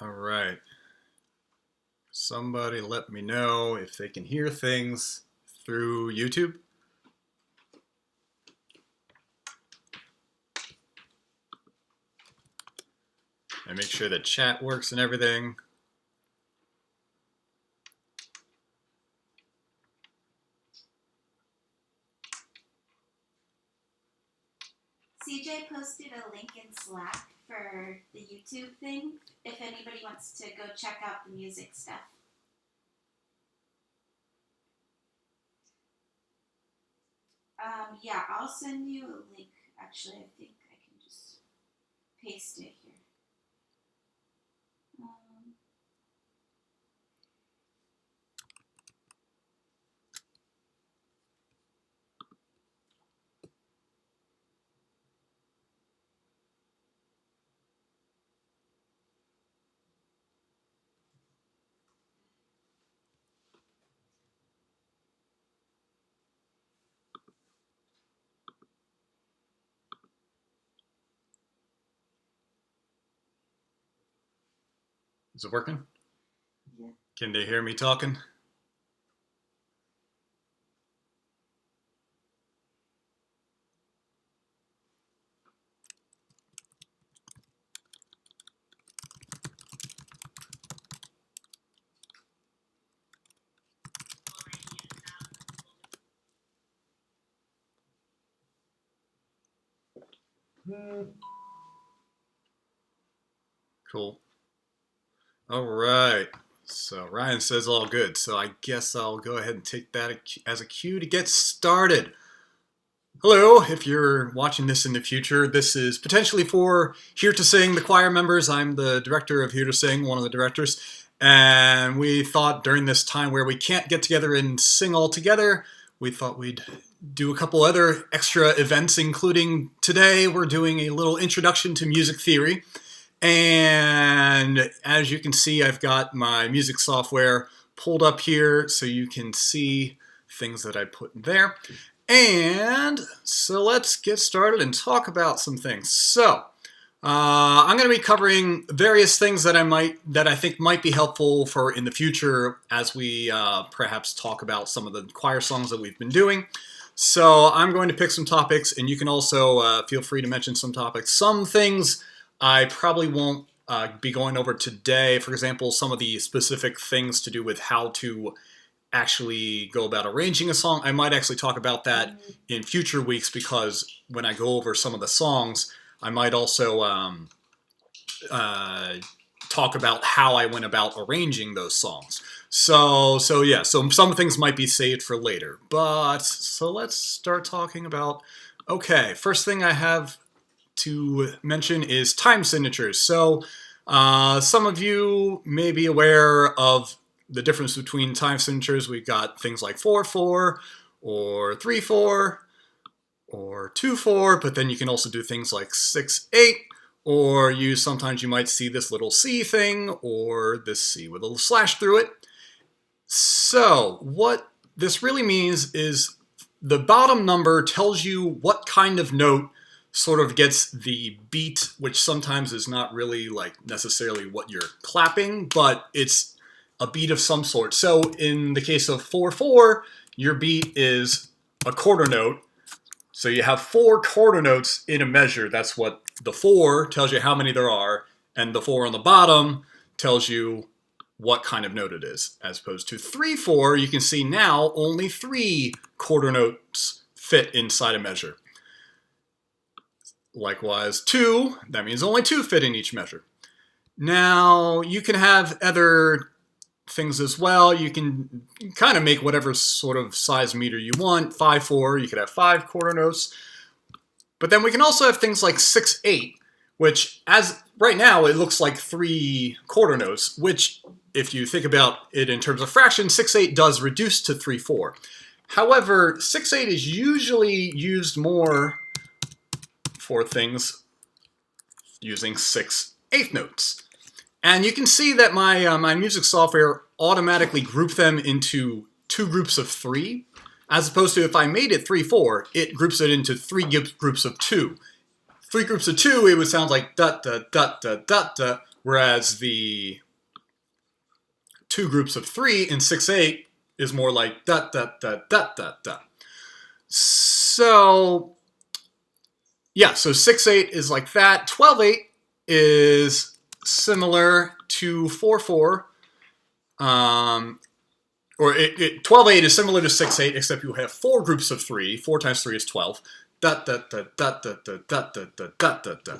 All right. Somebody let me know if they can hear things through YouTube. And make sure that chat works and everything. CJ posted a link in Slack for the YouTube thing, if anybody wants to go check out the music stuff. Yeah, I'll send you a link. Actually, I think I can just paste it here. Is it working? Yeah. Can they hear me talking? Cool. All right. So Ryan says all good. So I guess I'll go ahead and take that as a cue to get started. Hello, if you're watching this in the future, this is potentially for Here to Sing, the choir members. I'm the director of Here to Sing, one of the directors. And we thought during this time where we can't get together and sing all together, we thought we'd do a couple other extra events, including today we're doing a little introduction to music theory. And as you can see, I've got my music software pulled up here so you can see things that I put in there. And so let's get started and talk about some things. So I'm going to be covering various things that I think might be helpful for in the future as we perhaps talk about some of the choir songs that we've been doing. So I'm going to pick some topics, and you can also feel free to mention some topics. Some things I probably won't be going over today. For example, some of the specific things to do with how to actually go about arranging a song. I might actually talk about that in future weeks, because when I go over some of the songs, I might also talk about how I went about arranging those songs. So some things might be saved for later. But so let's start talking about, okay, first thing I have to mention is time signatures. So some of you may be aware of the difference between time signatures. We've got things like 4/4 or 3/4 or 2/4, but then you can also do things like 6/8, or sometimes you might see this little C thing or this C with a little slash through it. So what this really means is the bottom number tells you what kind of note sort of gets the beat, which sometimes is not really like necessarily what you're clapping, but it's a beat of some sort. So in the case of 4/4, your beat is a quarter note. So you have 4 quarter notes in a measure. That's what the 4 tells you how many there are, and the 4 on the bottom tells you what kind of note it is. As opposed to 3/4, you can see now only 3 quarter notes fit inside a measure. Likewise, 2, that means only 2 fit in each measure. Now, you can have other things as well. You can kind of make whatever sort of size meter you want. 5/4, you could have 5 quarter notes. But then we can also have things like 6/8, which as right now it looks like 3 quarter notes, which if you think about it in terms of fractions, 6/8 does reduce to 3/4. However, 6/8 is usually used more for things using 6/8 notes. And you can see that my music software automatically grouped them into 2 groups of 3, as opposed to if I made it 3/4, it groups it into 3 groups of 2. 3 groups of 2, it would sound like da da da da da da, whereas the two groups of 3 in 6/8 is more like da da da da da da. So yeah, so 6/8 is like that. 12/8 is similar to 4/4. 12/8 is similar to 6/8, except you have 4 groups of 3. 4 times 3 is 12. Da da da da da da da da da da da da.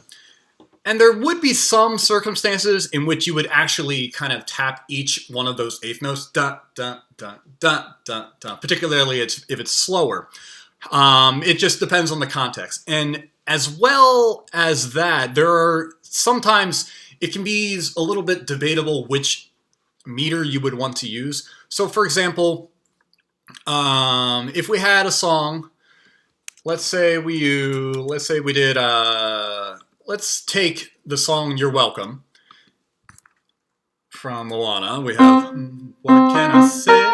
And there would be some circumstances in which you would actually kind of tap each one of those eighth notes, da da da da da da. Particularly if it's slower. It just depends on the context. And as well as that, there are sometimes it can be a little bit debatable which meter you would want to use. So, for example, if we had a song, let's take the song "You're Welcome" from Moana. We have what can I say?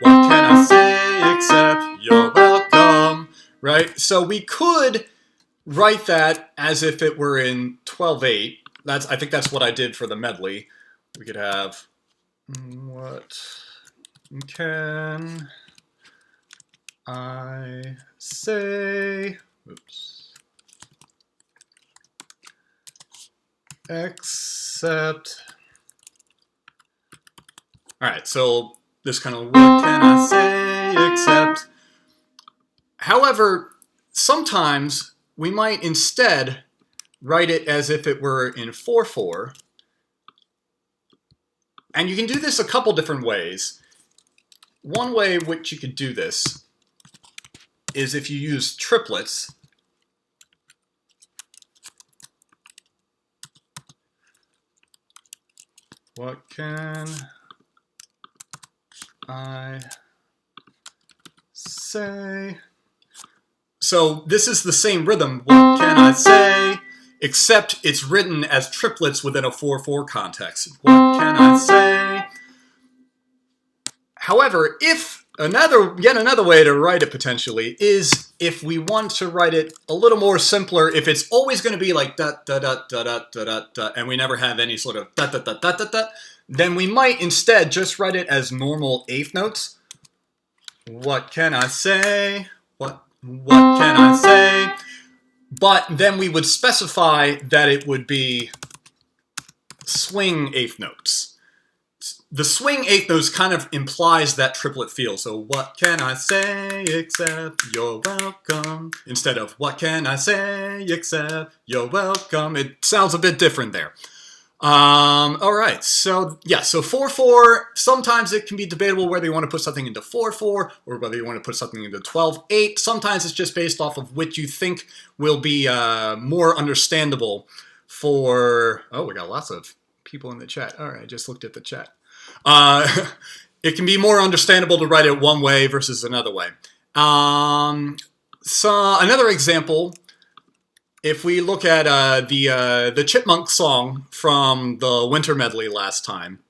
What can I say except you're welcome? Right? So we could write that as if it were in 12/8. I think that's what I did for the medley. We could have what can I say? Oops. Except. Alright, so this kind of what can I say except. However, sometimes we might instead write it as if it were in 4/4. And you can do this a couple different ways. One way which you could do this is if you use triplets. What can I say? So this is the same rhythm, what can I say? Except it's written as triplets within a 4/4 context. What can I say? However, yet another way to write it potentially is if we want to write it a little more simpler, if it's always going to be like da da da da da da da da, and we never have any sort of da da da da da da, then we might instead just write it as normal eighth notes. What can I say? What can I say? But then we would specify that it would be swing eighth notes. The swing eighth notes kind of implies that triplet feel. So what can I say except you're welcome? Instead of what can I say except you're welcome. It sounds a bit different there. All right, so yeah, so 4/4, sometimes it can be debatable whether you want to put something into 4/4 or whether you want to put something into 12/8. Sometimes it's just based off of which you think will be more understandable for... Oh, we got lots of people in the chat. All right, I just looked at the chat. It can be more understandable to write it one way versus another way. So another example, if we look at the Chipmunk song from the Winter Medley last time,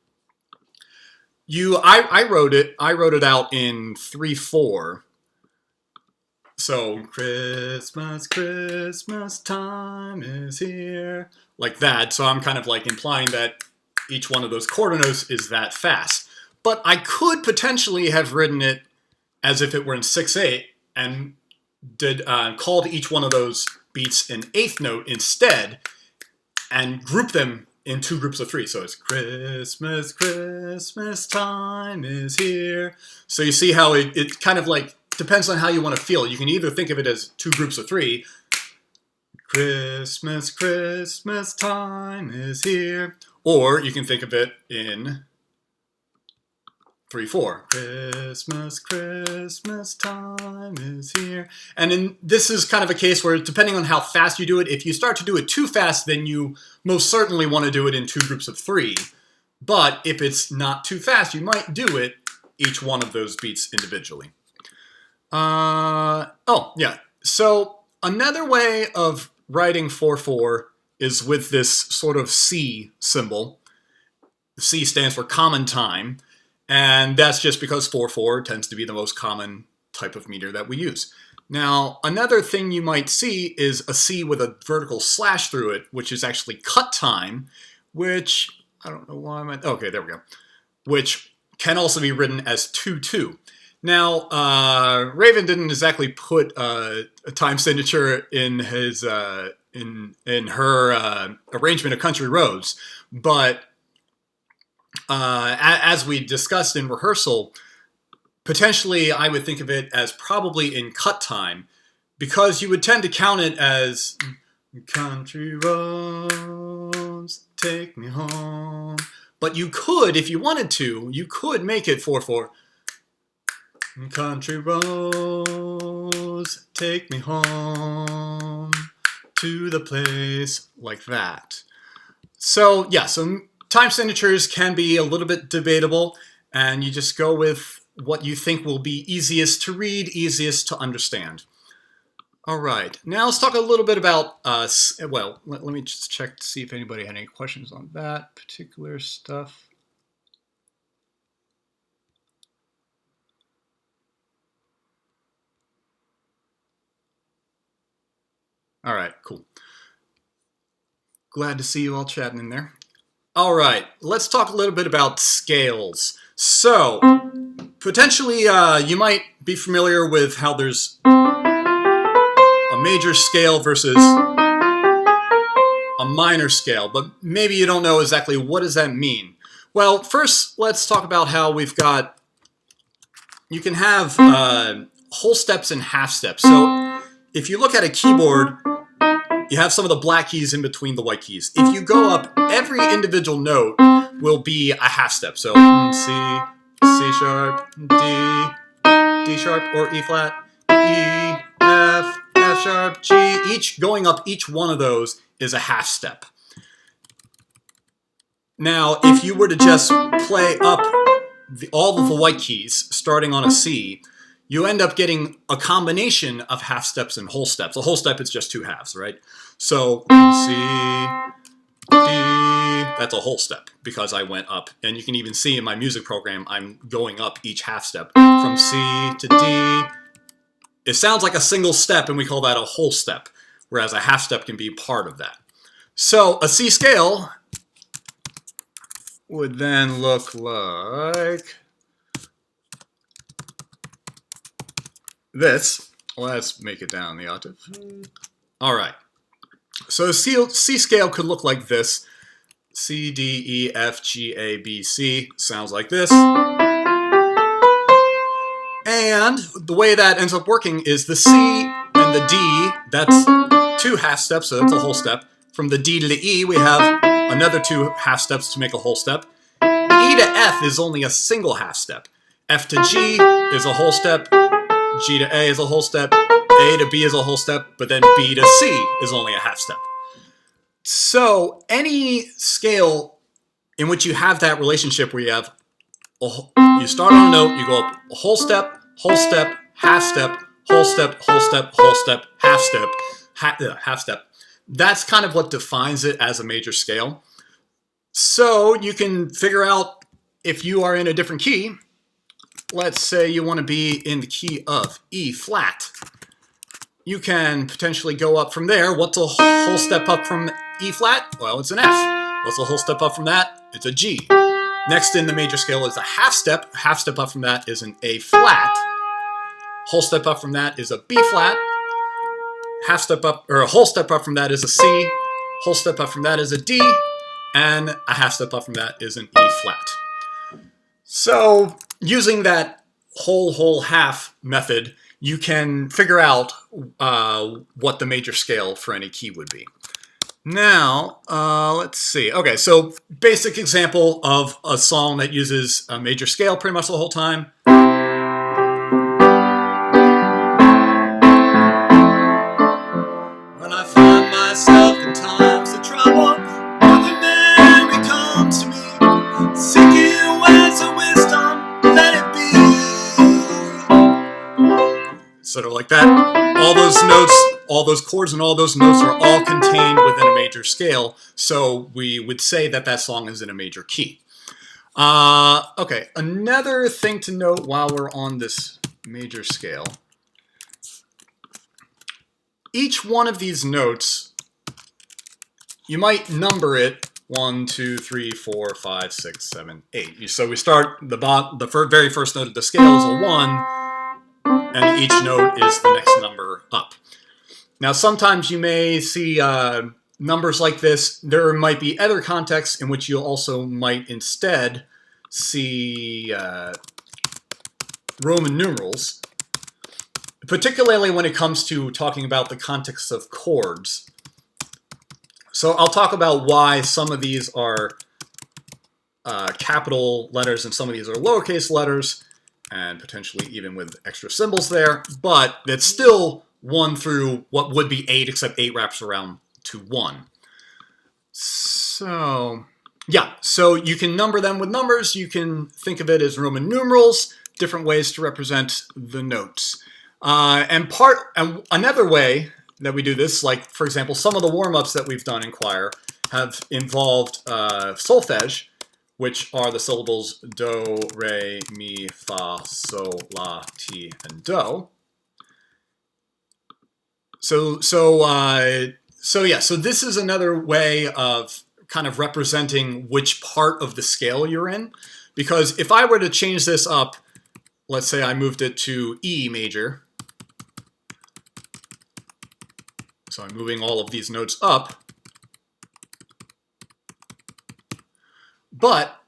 I wrote it out in 3/4. So Christmas, Christmas time is here, like that. So I'm kind of like implying that each one of those quarter notes is that fast. But I could potentially have written it as if it were in 6/8 and called each one of those beats an eighth note instead and group them in 2 groups of 3. So it's Christmas, Christmas time is here. So you see how it kind of like depends on how you want to feel. You can either think of it as 2 groups of 3. Christmas, Christmas time is here. Or you can think of it in 3/4. Christmas, Christmas time is here. And this is kind of a case where, depending on how fast you do it, if you start to do it too fast, then you most certainly want to do it in 2 groups of 3. But if it's not too fast, you might do it each one of those beats individually. Oh, yeah. So another way of writing 4/4 is with this sort of C symbol. The C stands for common time. And that's just because 4/4 tends to be the most common type of meter that we use. Now, another thing you might see is a C with a vertical slash through it, which is actually cut time, which, I don't know why okay, there we go, which can also be written as 2-2. Now, Raven didn't exactly put a time signature in his in her arrangement of Country Roads, but as we discussed in rehearsal, potentially I would think of it as probably in cut time, because you would tend to count it as country roads take me home. But you could, if you wanted to, you could make it 4/4. Country roads take me home to the place, like that. So yeah, so time signatures can be a little bit debatable, and you just go with what you think will be easiest to read, easiest to understand. All right, now let's talk a little bit about, well, let me just check to see if anybody had any questions on that particular stuff. All right, cool. Glad to see you all chatting in there. All right, let's talk a little bit about scales. So, potentially, you might be familiar with how there's a major scale versus a minor scale, but maybe you don't know exactly what does that mean. Well, first, let's talk about how we've got, you can have whole steps and half steps. So, if you look at a keyboard, you have some of the black keys in between the white keys. If you go up, every individual note will be a half step. So C, C sharp, D sharp, or E flat, E, F, F sharp, G. Each going up, each one of those is a half step. Now, if you were to just play up all of the white keys starting on a C, you end up getting a combination of half steps and whole steps. A whole step is just two halves, right? So C, D, that's a whole step because I went up. And you can even see in my music program, I'm going up each half step from C to D. It sounds like a single step, and we call that a whole step, whereas a half step can be part of that. So a C scale would then look like this. Let's make it down the octave. All right. So C scale could look like this. C, D, E, F, G, A, B, C. Sounds like this. And the way that ends up working is the C and the D, that's two half steps, so that's a whole step. From the D to the E, we have another two half steps to make a whole step. E to F is only a single half step. F to G is a whole step. G to A is a whole step. A to B is a whole step. But then B to C is only a half step. So any scale in which you have that relationship where you have, you start on a note, you go up a whole step, half step, whole step, whole step, whole step, half step, half step. That's kind of what defines it as a major scale. So you can figure out if you are in a different key. Let's say you want to be in the key of E flat. You can potentially go up from there. What's a whole step up from E flat? Well, it's an F. What's a whole step up from that? It's a G. Next in the major scale is a half step. Half step up from that is an A flat. Whole step up from that is a B flat. Half step up, or a whole step up from that is a C. Whole step up from that is a D. And a half step up from that is an E flat. So using that whole, half method, you can figure out what the major scale for any key would be. Now, let's see. Okay, so basic example of a song that uses a major scale pretty much the whole time. When I find myself in times of trouble, Mother Mary comes to me, seeking words of wisdom, let it be. Sort of like that. All those notes, all those chords and all those notes are all contained within a major scale, so we would say that that song is in a major key. Okay, another thing to note while we're on this major scale. Each one of these notes, you might number it 1, 2, 3, 4, 5, 6, 7, 8. So we start the very first note of the scale is a 1, and each note is the next number up. Now, sometimes you may see numbers like this. There might be other contexts in which you also might instead see Roman numerals, particularly when it comes to talking about the context of chords. So I'll talk about why some of these are capital letters and some of these are lowercase letters, and potentially even with extra symbols there, but it's still 1 through what would be 8, except 8 wraps around to 1. So, yeah, so you can number them with numbers. You can think of it as Roman numerals, different ways to represent the notes. And another way that we do this, like, for example, some of the warm-ups that we've done in choir have involved solfege, which are the syllables do, re, mi, fa, sol, la, ti, and do. So this is another way of kind of representing which part of the scale you're in. Because if I were to change this up, let's say I moved it to E major. So I'm moving all of these notes up. But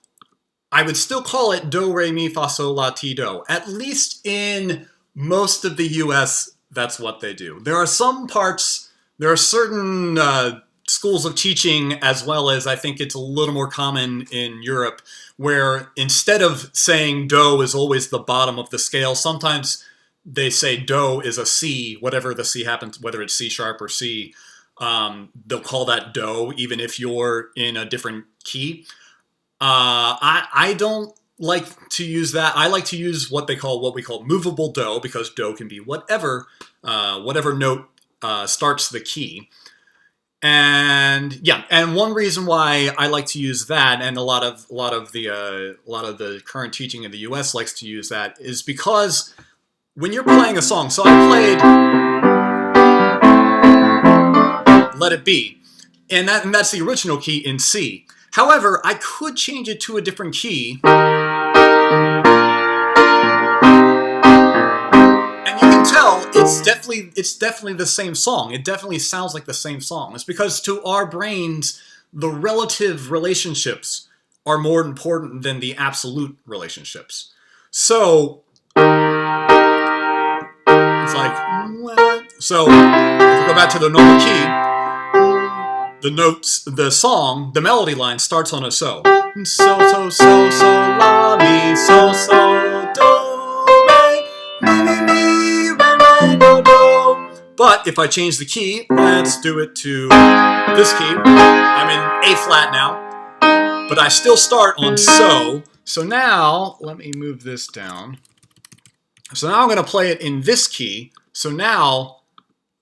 I would still call it do, re, mi, fa, sol, la, ti, do. At least in most of the US, that's what they do. There are some parts, there are certain schools of teaching, as well as I think it's a little more common in Europe, where instead of saying do is always the bottom of the scale, sometimes they say do is a C, whatever the C happens, whether it's C sharp or C, they'll call that do, even if you're in a different key. I don't like to use that. I like to use what we call movable do, because do can be whatever note starts the key. And yeah, and one reason why I like to use that, and a lot of the current teaching in the U.S. likes to use that, is because when you're playing a song, so I played Let It Be, and that's the original key in C. However, I could change it to a different key, and you can tell it's definitely the same song. It definitely sounds like the same song. It's because to our brains, the relative relationships are more important than the absolute relationships. So it's like, so if we go back to the normal key, the notes, the song, the melody line starts on a so. So, so, so, so, la, mi, so, so, do, re, mi, mi, mi, re, re, do, do. But if I change the key, let's do it to this key. I'm in A flat now, but I still start on so. So now, let me move this down. So now I'm going to play it in this key. So now,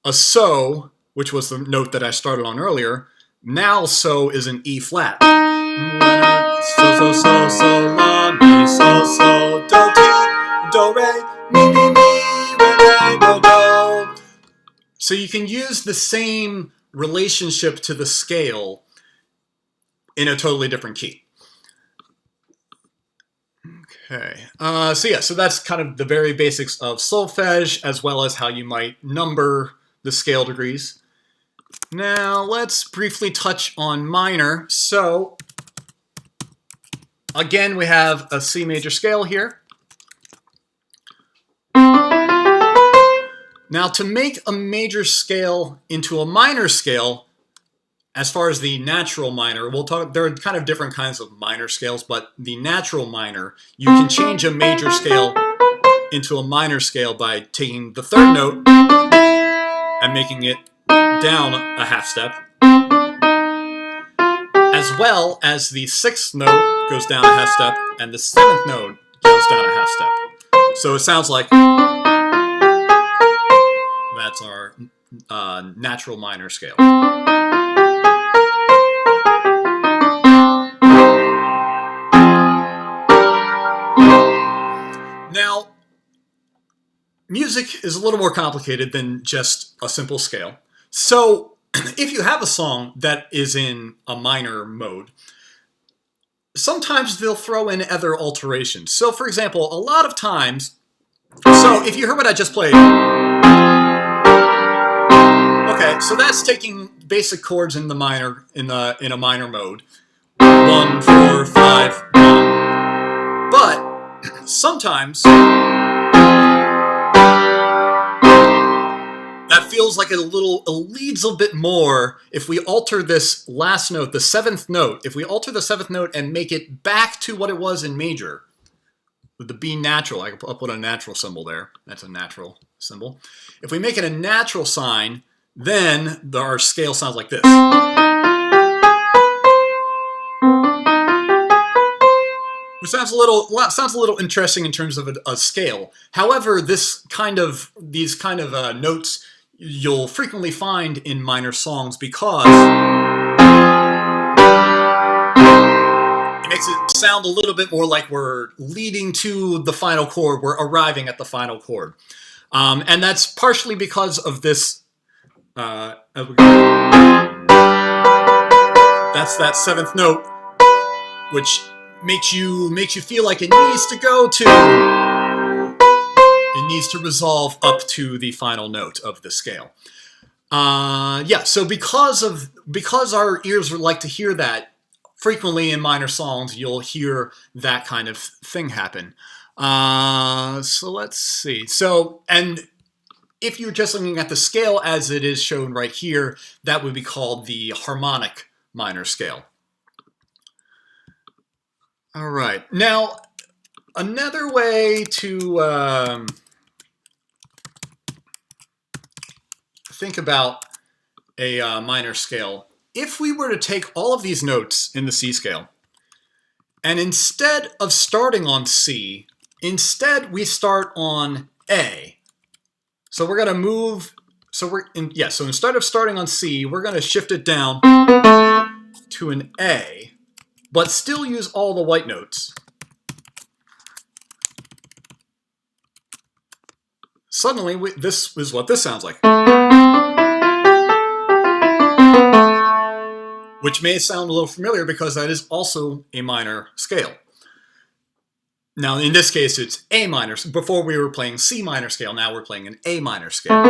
a so, which was the note that I started on earlier, now so is an E flat. So, so, so, so, la, mi, so, so, do, ti, do, re, mi, mi, mi, re, re, do, do. So you can use the same relationship to the scale in a totally different key. Okay, so that's kind of the very basics of solfege, as well as how you might number the scale degrees. Now, let's briefly touch on minor. So, again, we have a C major scale here. Now, to make a major scale into a minor scale, as far as the natural minor, there are kind of different kinds of minor scales, but the natural minor, you can change a major scale into a minor scale by taking the third note and making it down a half step, as well as the sixth note goes down a half step, and the seventh note goes down a half step. So it sounds like that's our natural minor scale. Now, music is a little more complicated than just a simple scale. So if you have a song that is in a minor mode, sometimes they'll throw in other alterations. So, for example, a lot of times, so if you heard what I just played, okay, so that's taking basic chords in the minor in a minor mode, 1, 4, 5, 1. But sometimes that feels like it leads a bit more if we alter this last note, the 7th note. If we alter the 7th note and make it back to what it was in major, with the B natural, I'll put a natural symbol there. That's a natural symbol. If we make it a natural sign, then our scale sounds like this. Which sounds a little interesting in terms of a scale. However, these kind of notes you'll frequently find in minor songs because it makes it sound a little bit more like we're leading to the final chord. We're arriving at the final chord, and that's partially because of this. That's that 7th note, which makes you feel like it needs to go to. It needs to resolve up to the final note of the scale. Yeah, so because our ears would like to hear that, frequently in minor songs, you'll hear that kind of thing happen. So let's see. So, and if you're just looking at the scale as it is shown right here, that would be called the harmonic minor scale. All right. Now, another way to think about a minor scale, if we were to take all of these notes in the C scale, and instead of starting on C, instead we start on A. So we're going to move, so instead of starting on C, we're going to shift it down to an A, but still use all the white notes. Suddenly, this is what this sounds like. Which may sound a little familiar because that is also a minor scale. Now, in this case, it's A minor. Before we were playing C minor scale, now we're playing an A minor scale.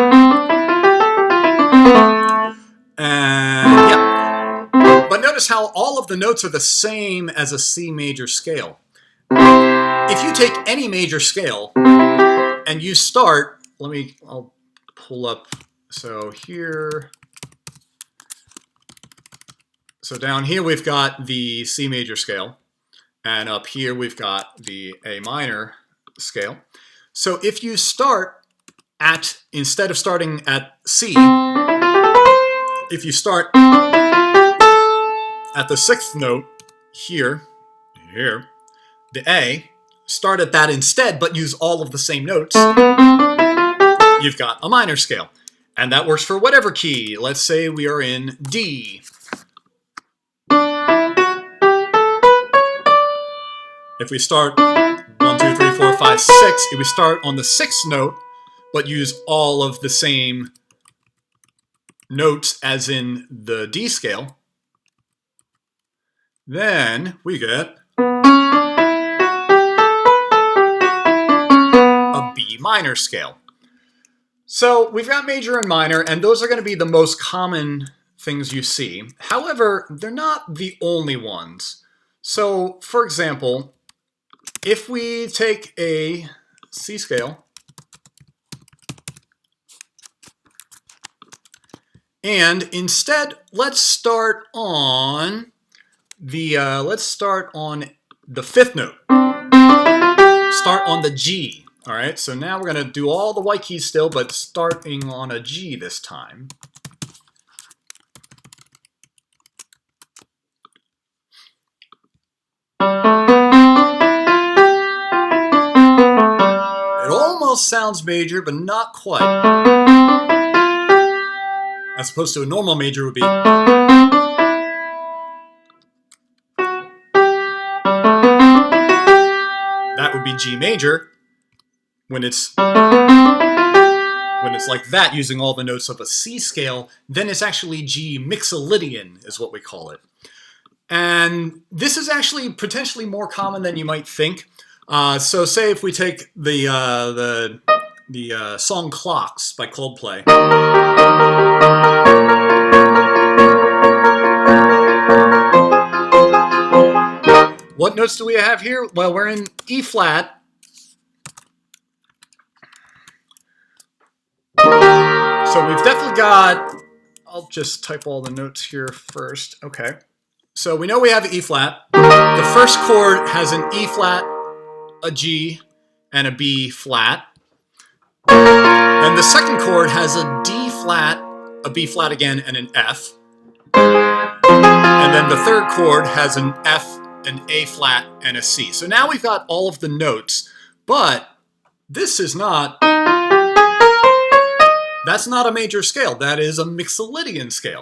And yeah. But notice how all of the notes are the same as a C major scale. If you take any major scale and you start, I'll pull up, so here. So down here we've got the C major scale, and up here we've got the A minor scale. So if you start at, instead of starting at C, if you start at the 6th note here, the A, start at that instead, but use all of the same notes, you've got a minor scale. And that works for whatever key. Let's say we are in D. If we start 1, 2, 3, 4, 5, 6, if we start on the 6th note, but use all of the same notes as in the D scale, then we get a B minor scale. So we've got major and minor, and those are going to be the most common things you see. However, they're not the only ones. So, for example, if we take a C scale and instead let's start on the 5th note. Start on the G. All right, so now we're going to do all the white keys still, but starting on a G this time. It almost sounds major, but not quite. As opposed to a normal major would be. That would be G major when it's when it's like that, using all the notes of a C scale, then it's actually G mixolydian is what we call it. And this is actually potentially more common than you might think. So say if we take the song Clocks by Coldplay. What notes do we have here? Well, we're in E flat. So we've definitely got, I'll just type all the notes here first. Okay. So we know we have E flat. The first chord has an E flat, a G, and a B flat. And the second chord has a D flat, a B flat again, and an F. And then the third chord has an F, an A flat, and a C. So now we've got all of the notes, but this is not, that's not a major scale. That is a mixolydian scale.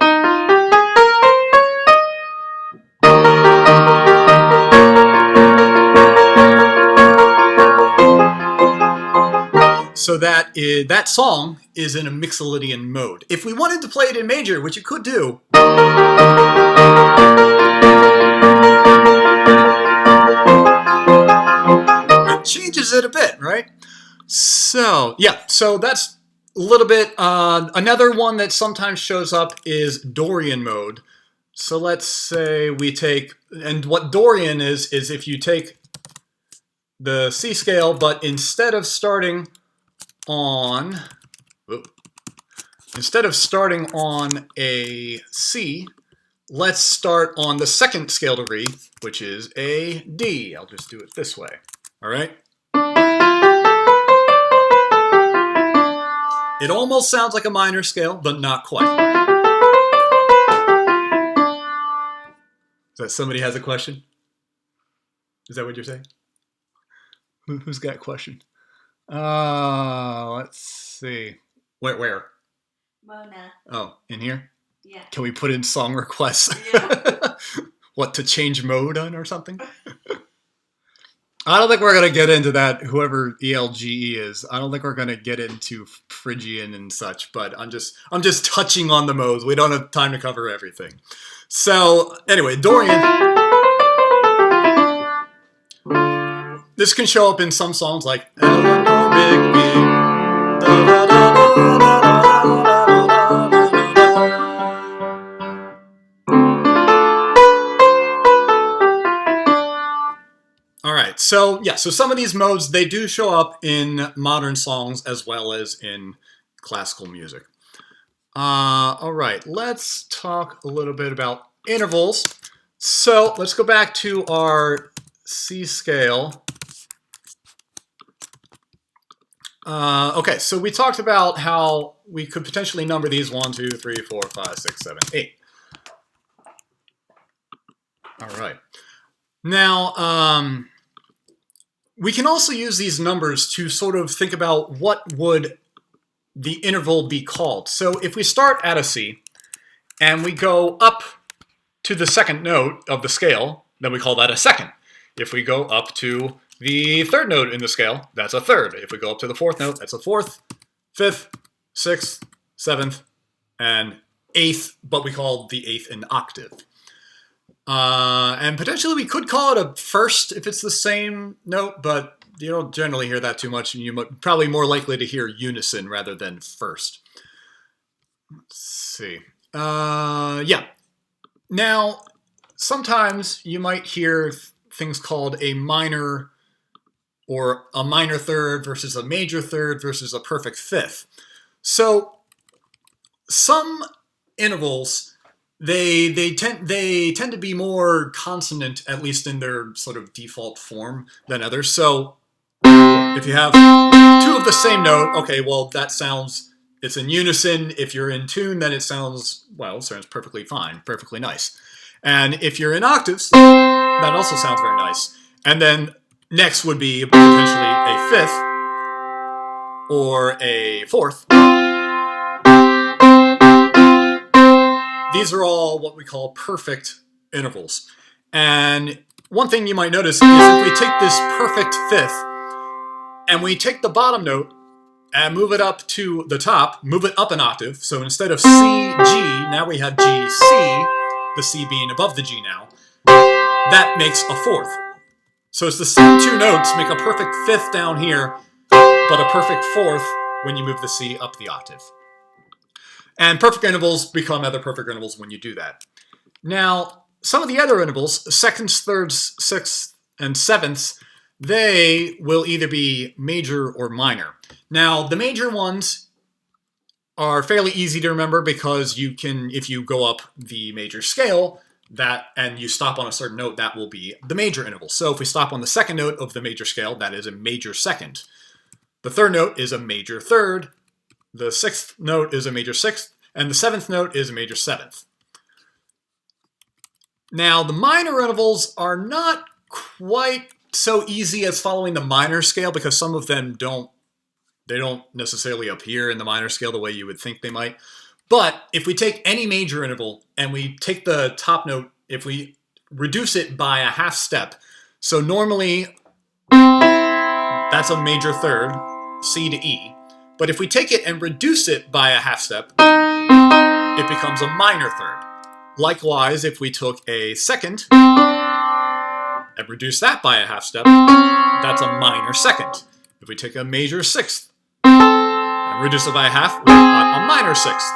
So that song is in a mixolydian mode. If we wanted to play it in major, which you could do, it changes it a bit, right? So yeah, so that's a little bit. Another one that sometimes shows up is Dorian mode. So let's say we take, and what Dorian is if you take the C scale, but instead of starting on a C, let's start on the second scale degree, which is a D. I'll just do it this way. All right. It almost sounds like a minor scale, but not quite. Is that somebody has a question? Is that what you're saying? Who's got a question? Let's see. Where? Mona. Oh, in here? Yeah. Can we put in song requests? Yeah. What, to change mode on or something? I don't think we're gonna get into that. Whoever ELGE is, I don't think we're gonna get into Phrygian and such. But I'm just touching on the modes. We don't have time to cover everything. So anyway, Dorian. This can show up in some songs like Eleanor Big. All right, so yeah, so some of these modes, they do show up in modern songs as well as in classical music. All right, let's talk a little bit about intervals. So let's go back to our C scale. Okay, so we talked about how we could potentially number these 1, 2, 3, 4, 5, 6, 7, 8. All right. Now, we can also use these numbers to sort of think about what would the interval be called. So if we start at a C and we go up to the second note of the scale, then we call that a second. If we go up to the third note in the scale, that's a third. If we go up to the fourth note, that's a fourth, fifth, sixth, seventh, and eighth, but we call the eighth an octave. And potentially we could call it a first if it's the same note, but you don't generally hear that too much, and you're probably more likely to hear unison rather than first. Let's see. Yeah. Now, sometimes you might hear things called a minor or a minor third versus a major third versus a perfect fifth. So some intervals, they tend to be more consonant, at least in their sort of default form, than others. So if you have two of the same note, okay, well, that sounds, it's in unison. If you're in tune, then it sounds, well, it sounds perfectly fine, perfectly nice. And if you're in octaves, that also sounds very nice. And then next would be potentially a fifth or a fourth. These are all what we call perfect intervals. And one thing you might notice is if we take this perfect fifth and we take the bottom note and move it up to the top, move it up an octave. So instead of C, G, now we have G, C, the C being above the G now. That makes a fourth. So it's the same two notes make a perfect fifth down here, but a perfect fourth when you move the C up the octave. And perfect intervals become other perfect intervals when you do that. Now, some of the other intervals, seconds, thirds, sixths, and sevenths, they will either be major or minor. Now, the major ones are fairly easy to remember because you can, if you go up the major scale, that and you stop on a certain note, that will be the major interval. So if we stop on the second note of the major scale, that is a major second. The third note is a major third. The sixth note is a major sixth, and the seventh note is a major seventh. Now, the minor intervals are not quite so easy as following the minor scale because some of them don't necessarily appear in the minor scale the way you would think they might. But if we take any major interval and we take the top note, if we reduce it by a half step, so normally that's a major third, C to E. But if we take it and reduce it by a half step, it becomes a minor third. Likewise, if we took a second and reduce that by a half step, that's a minor second. If we take a major sixth and reduce it by a half, we've got a minor sixth.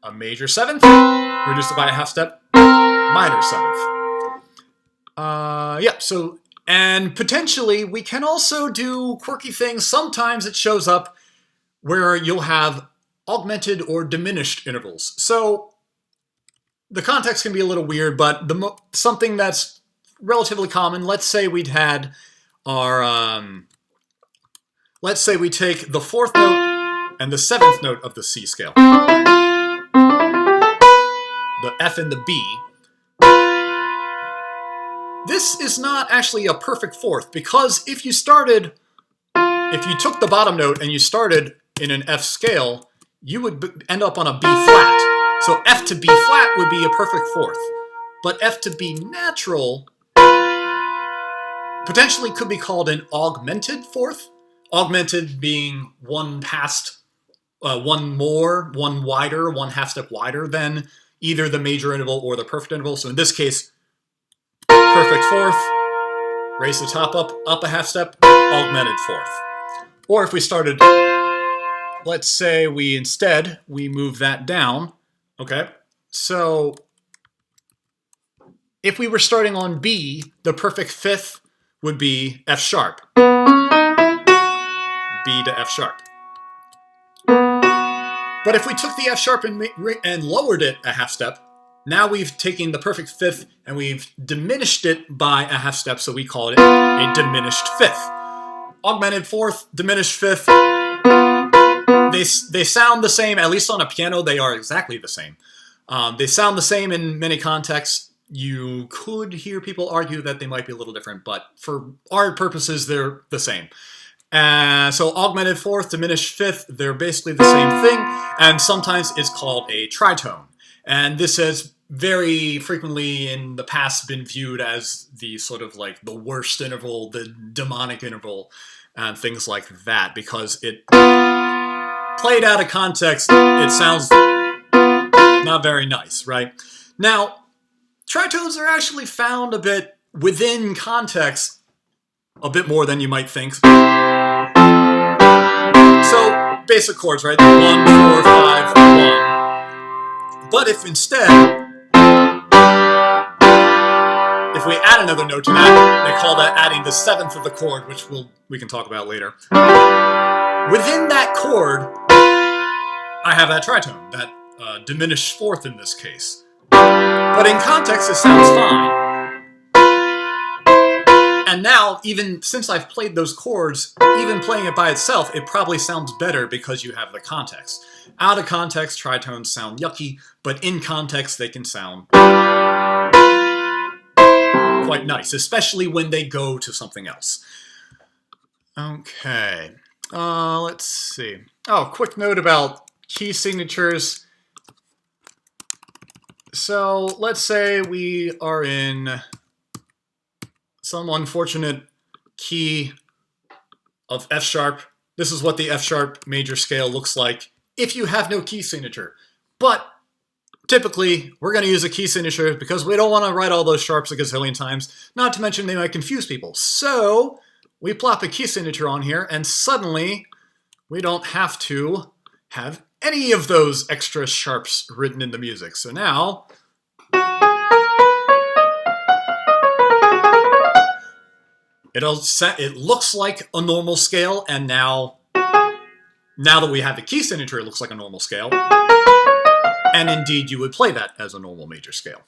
A major seventh, reduce it by a half step, minor seventh. And potentially we can also do quirky things. Sometimes it shows up where you'll have augmented or diminished intervals. So the context can be a little weird, but something that's relatively common, let's say we'd had our, let's say we take the fourth note and the seventh note of the C scale, the F and the B. This is not actually a perfect fourth because if you took the bottom note and you started in an F scale, you would end up on a B flat. So F to B flat would be a perfect fourth. But F to B natural potentially could be called an augmented fourth. Augmented being one more, one wider, one half step wider than either the major interval or the perfect interval. So in this case, perfect fourth, raise the top up a half step, augmented fourth. Or if we started, let's say we move that down, okay? So if we were starting on B, the perfect fifth would be F sharp. B to F sharp. But if we took the F sharp and lowered it a half step, now we've taken the perfect fifth and we've diminished it by a half step, so we call it a diminished fifth. Augmented fourth, diminished fifth, they sound the same, at least on a piano they are exactly the same. They sound the same in many contexts. You could hear people argue that they might be a little different, but for our purposes they're the same. So augmented fourth, diminished fifth, they're basically the same thing, and sometimes it's called a tritone. And this has very frequently in the past been viewed as the sort of like the worst interval, the demonic interval, and things like that, because it played out of context, it sounds not very nice, right? Now, tritones are actually found a bit within context, a bit more than you might think. So, basic chords, right? 1, 4, 5, 1. But if instead, if we add another note to that, they call that adding the seventh of the chord, which we can talk about later. Within that chord, I have that tritone, that diminished fourth in this case. But in context, it sounds fine. And now, even since I've played those chords, even playing it by itself, it probably sounds better because you have the context. Out of context, tritones sound yucky, but in context, they can sound quite nice, especially when they go to something else. Okay, let's see. Oh, quick note about key signatures. So let's say we are in some unfortunate key of F sharp this is what the F sharp major scale looks like if you have no key signature. But typically, we're going to use a key signature because we don't want to write all those sharps a gazillion times, not to mention they might confuse people. So we plop a key signature on here, and suddenly we don't have to have any of those extra sharps written in the music. So now it looks like a normal scale, and now that we have the key signature, it looks like a normal scale. And indeed, you would play that as a normal major scale.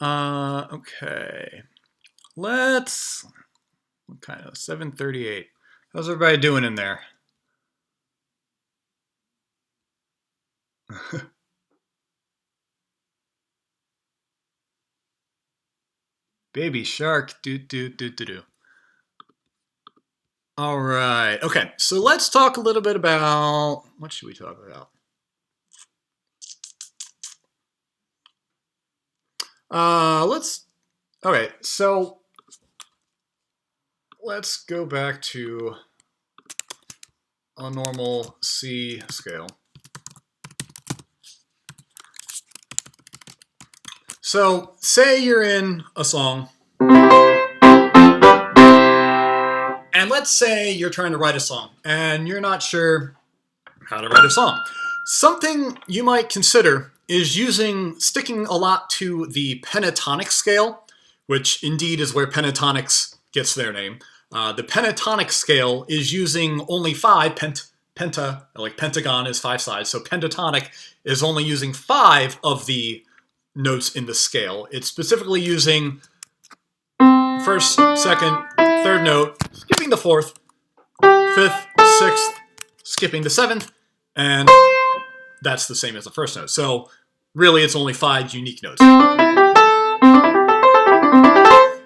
Okay. Let's... What kind of... 738. How's everybody doing in there? Baby shark. Do. All right. Okay. So let's talk a little bit about... What should we talk about? Okay, so let's go back to a normal C scale. So say you're in a song, and let's say you're trying to write a song, and you're not sure how to write a song. Something you might consider is sticking a lot to the pentatonic scale, which indeed is where pentatonics gets their name. The pentatonic scale is using only 5, penta, like pentagon is 5 sides, so pentatonic is only using 5 of the notes in the scale. It's specifically using first, second, third note, skipping the 4th, 5th, 6th, skipping the 7th, and that's the same as the first note. So really, it's only 5 unique notes.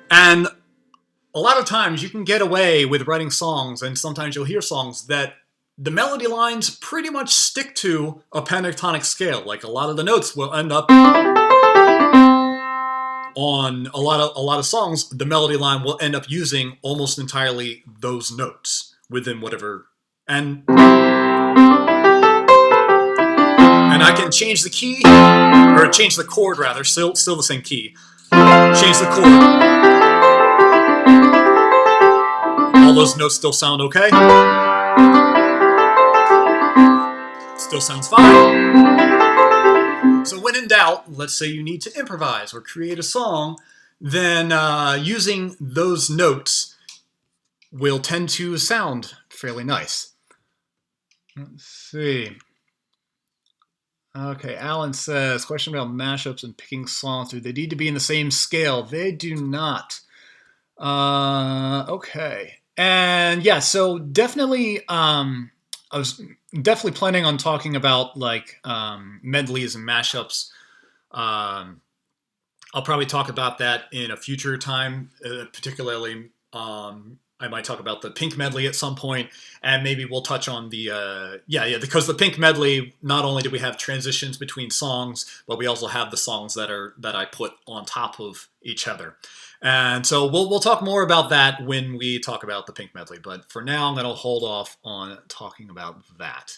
And a lot of times you can get away with writing songs, and sometimes you'll hear songs that the melody lines pretty much stick to a pentatonic scale. Like a lot of the notes will end up on a lot of songs, the melody line will end up using almost entirely those notes within whatever. And I can change the key, or change the chord rather, still the same key. Change the chord. All those notes still sound okay. Still sounds fine. So when in doubt, let's say you need to improvise or create a song, then using those notes will tend to sound fairly nice. Let's see. Okay, Alan says, question about mashups and picking songs. Do they need to be in the same scale? They do not. Okay. And yeah, so definitely, I was definitely planning on talking about like medleys and mashups. I'll probably talk about that in a future time, particularly I might talk about the Pink medley at some point, and maybe we'll touch on the because the Pink medley, not only do we have transitions between songs, but we also have the songs that I put on top of each other. And so we'll talk more about that when we talk about the Pink medley. But for now, I'm going to hold off on talking about that.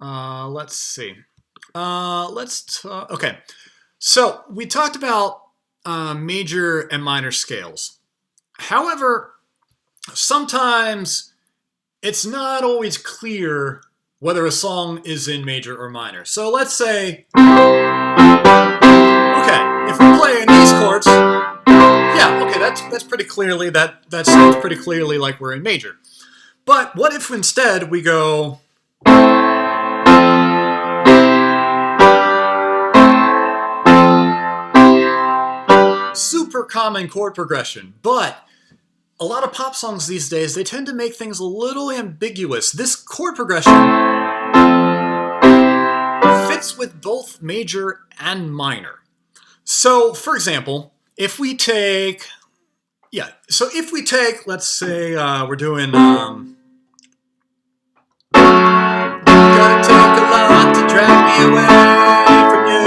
Let's see. Okay. So we talked about major and minor scales. However, sometimes it's not always clear whether a song is in major or minor. So let's say, okay, if we're playing these chords, yeah, okay, that's pretty clearly, that sounds pretty clearly like we're in major. But what if instead we go... Super common chord progression, but a lot of pop songs these days, they tend to make things a little ambiguous. This chord progression fits with both major and minor. So, for example, if we take, let's say we're doing, gotta take a lot to drag me away from you.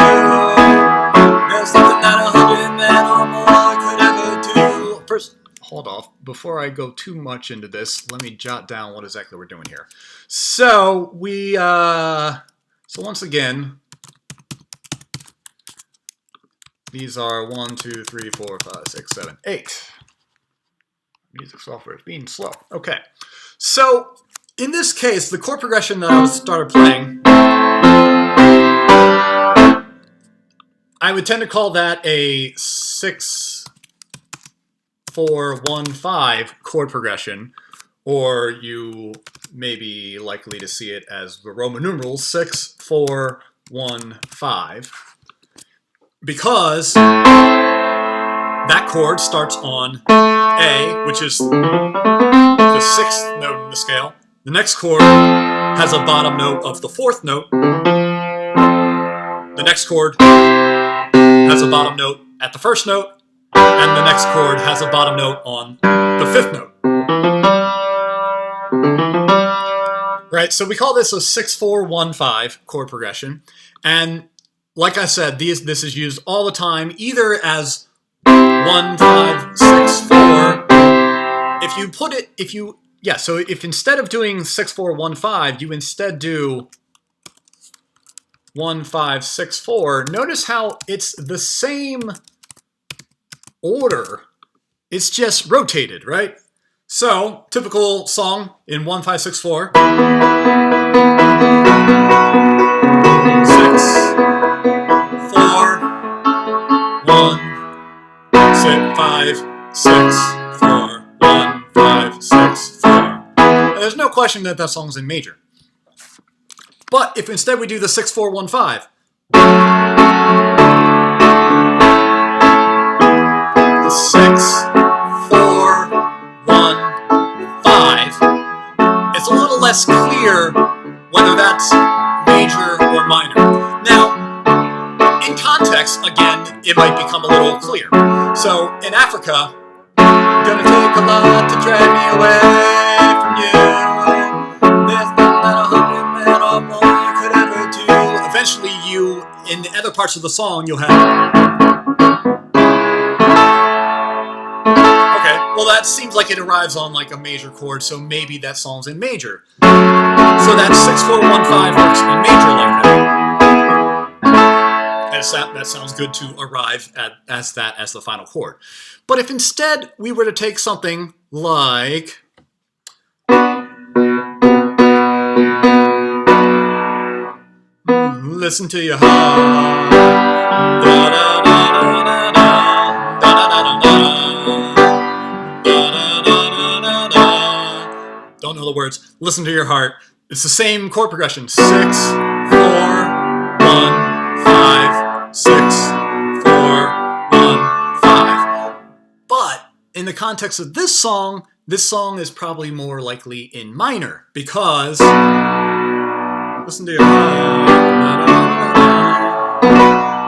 There's something that 100 men or more could ever do. First, hold off. before I go too much into this, let me jot down what exactly we're doing here. So so once again, these are 1, 2, 3, 4, 5, 6, 7, 8. Music software is being slow. Okay, so in this case, the chord progression that I started playing, I would tend to call that a 6, 4, 1, 5 chord progression, or you may be likely to see it as the Roman numerals 6, 4, 1, 5, because that chord starts on A, which is the 6th note in the scale. The next chord has a bottom note of the 4th note. The next chord has a bottom note at the 1st note, and the next chord has a bottom note on the 5th note. Right, so we call this a 6, 4, 1, 5 chord progression, and like I said, this is used all the time, either as 1, 5, 6, 4. So if instead of doing 6, 4, 1, 5, you instead do 1, 5, 6, 4, notice how it's the same order, it's just rotated, right? So, typical song in 1, 5, 6, 4. 6, 4, 1, 5, 6, 4, 1, 5, 6, 4. And there's no question that that song's in major. But if instead we do the 6, 4, 1, 5, 6, 4, 1, 5, it's a little less clear whether that's major or minor. Now, in context, again, it might become a little clear. So, in Africa, gonna take a lot to drag me away from you. There's nothing that 100 men or more could ever do. Eventually, in the other parts of the song, you'll have... Okay, well that seems like it arrives on like a major chord, so maybe that song's in major. So that 6, 4, 1, 5 works in major like that. That sounds good to arrive at as the final chord. But if instead we were to take something like... Listen to your heart. Da, da, da, da, da, da, da, da, da, da, da. Don't know the words. Listen to your heart. It's the same chord progression. 6, 4, 1, 5, 6, 4, 1, 5. But in the context of this song is probably more likely in minor, because listen to your heart.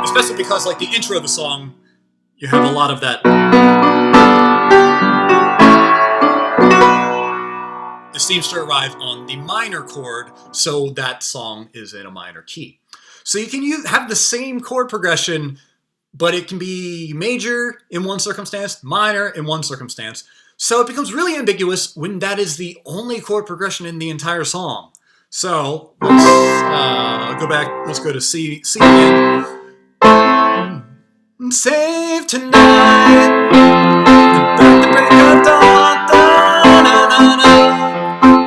Especially because like the intro of the song, you have a lot of that. It seems to arrive on the minor chord, so that song is in a minor key. So you can have the same chord progression, but it can be major in one circumstance, minor in one circumstance. So it becomes really ambiguous when that is the only chord progression in the entire song. So let's go back. Let's go to C again. Save tonight. The break of dawn.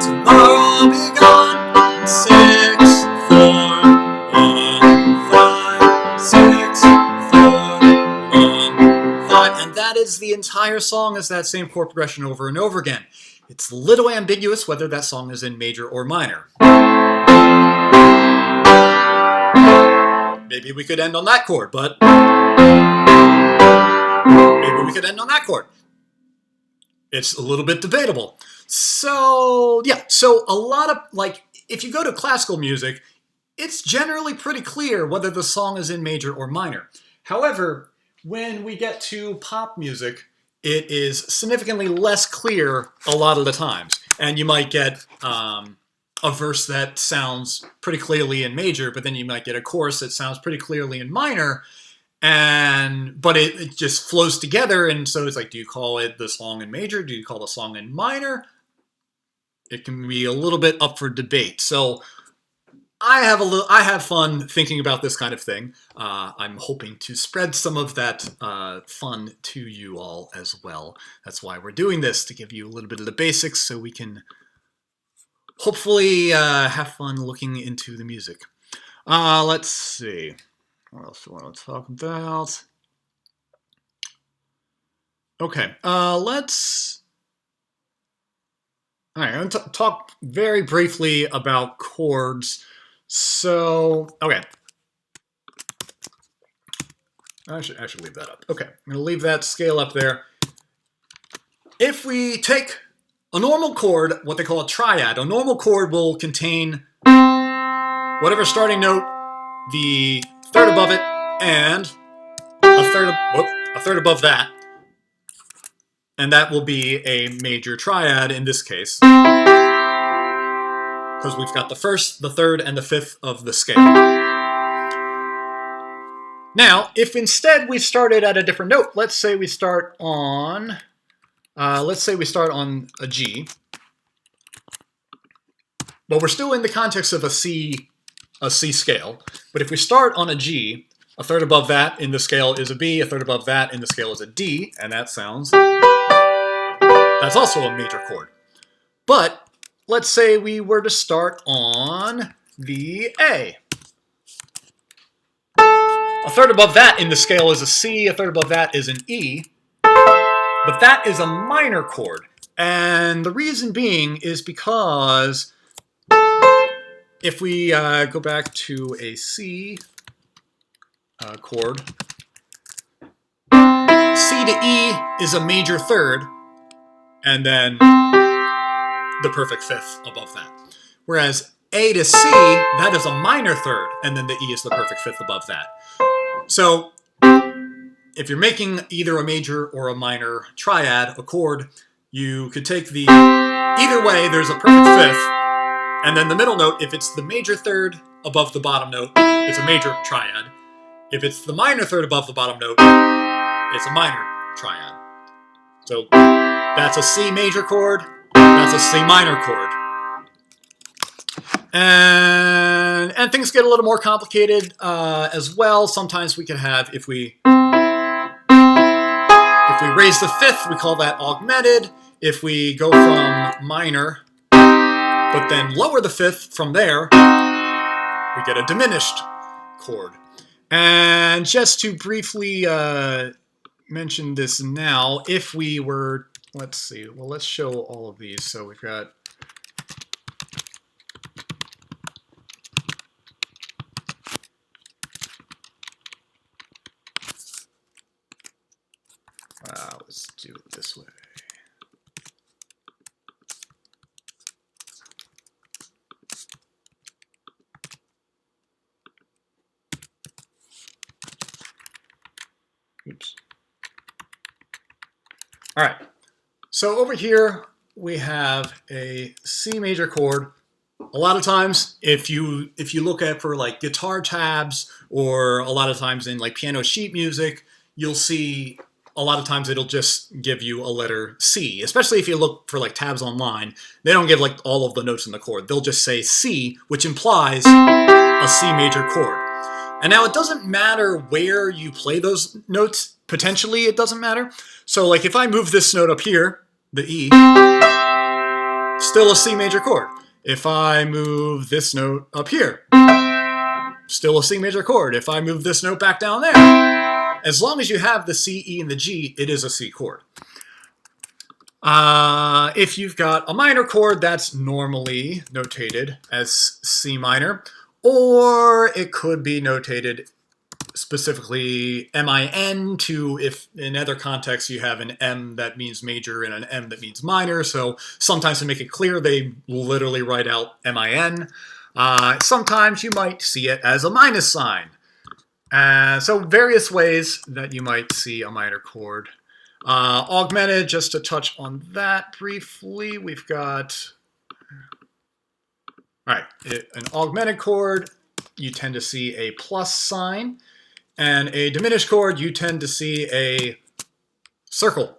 Tomorrow I'll be gone. 6, 4, 1, 5, 6, 4, 1, 5. And that is the entire song, is that same chord progression over and over again. It's a little ambiguous whether that song is in major or minor. Maybe we could end on that chord, but maybe we could end on that chord. It's a little bit debatable. So, yeah, so a lot of, like, if you go to classical music, it's generally pretty clear whether the song is in major or minor. However, when we get to pop music, it is significantly less clear a lot of the times. And you might get a verse that sounds pretty clearly in major, but then you might get a chorus that sounds pretty clearly in minor. but it just flows together. And so it's like, do you call it the song in major? Do you call the song in minor? It can be a little bit up for debate. So I have fun thinking about this kind of thing. I'm hoping to spread some of that fun to you all as well. That's why we're doing this, to give you a little bit of the basics so we can hopefully have fun looking into the music. Let's see. What else do I want to talk about? Okay, let's... All right, I'm going to talk very briefly about chords. So, okay. I should leave that up. Okay, I'm going to leave that scale up there. If we take a normal chord, what they call a triad, a normal chord will contain whatever starting note, the third above it, and a third above that. And that will be a major triad in this case, because we've got the first, the third, and the fifth of the scale. Now, if instead we started at a different note, let's say we start on a G. Well, we're still in the context of a C scale, but if we start on a G, a third above that in the scale is a B, a third above that in the scale is a D, and that's also a major chord. But let's say we were to start on the A. A third above that in the scale is a C, a third above that is an E, but that is a minor chord. And the reason being is because if we go back to a C chord, C to E is a major third, and then the perfect fifth above that. Whereas A to C, that is a minor third, and then the E is the perfect fifth above that. So if you're making either a major or a minor triad, a chord, you could take either way, there's a perfect fifth, and then the middle note, if it's the major third above the bottom note, it's a major triad. If it's the minor third above the bottom note, it's a minor triad. So that's a C major chord, that's a C minor chord. And things get a little more complicated as well. Sometimes we could have, if we raise the fifth, we call that augmented. If we go from minor, but then lower the fifth from there, we get a diminished chord. And just to briefly mention this now, if we were, let's see, well, let's show all of these. So we've got let's do it this way. Oops. All right. So over here we have a C major chord. A lot of times, if you look at for like guitar tabs, or a lot of times in like piano sheet music, you'll see a lot of times it'll just give you a letter C. Especially if you look for like tabs online, they don't give like all of the notes in the chord. They'll just say C, which implies a C major chord. And now it doesn't matter where you play those notes. Potentially, it doesn't matter. So like if I move this note up here, the E, still a C major chord. If I move this note up here, still a C major chord. If I move this note back down there, as long as you have the C, E, and the G, it is a C chord. If you've got a minor chord, that's normally notated as C minor, or it could be notated specifically MIN to, if in other contexts you have an M that means major and an M that means minor. So sometimes to make it clear, they literally write out MIN. Sometimes you might see it as a minus sign. So various ways that you might see a minor chord. Augmented, just to touch on that briefly, we've got, all right, an augmented chord, you tend to see a plus sign. And a diminished chord, you tend to see a circle.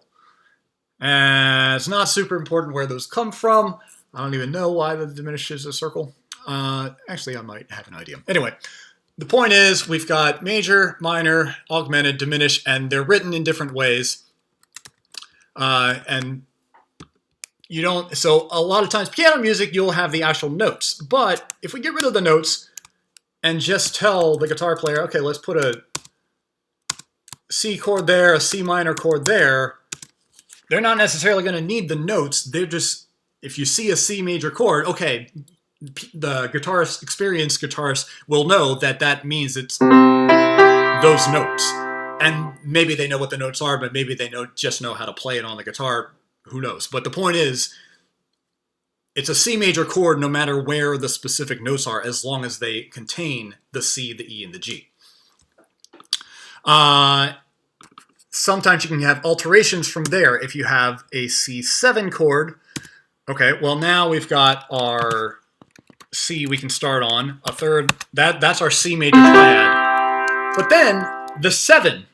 And it's not super important where those come from. I don't even know why the diminished is a circle. Actually, I might have an idea. Anyway, the point is we've got major, minor, augmented, diminished, and they're written in different ways. And you don't, so a lot of times piano music, you'll have the actual notes. But if we get rid of the notes and just tell the guitar player, okay, let's put a C chord there, a C minor chord there, they're not necessarily going to need the notes. They're just, if you see a C major chord, okay, the guitarist, experienced guitarist will know that that means it's those notes. And maybe they know what the notes are, but maybe they just know how to play it on the guitar. Who knows? But the point is, it's a C major chord no matter where the specific notes are, as long as they contain the C, the E, and the G. Sometimes you can have alterations from there. If you have a C7 chord, okay, well now we've got our C we can start on, a third, that's our C major triad. But then the 7.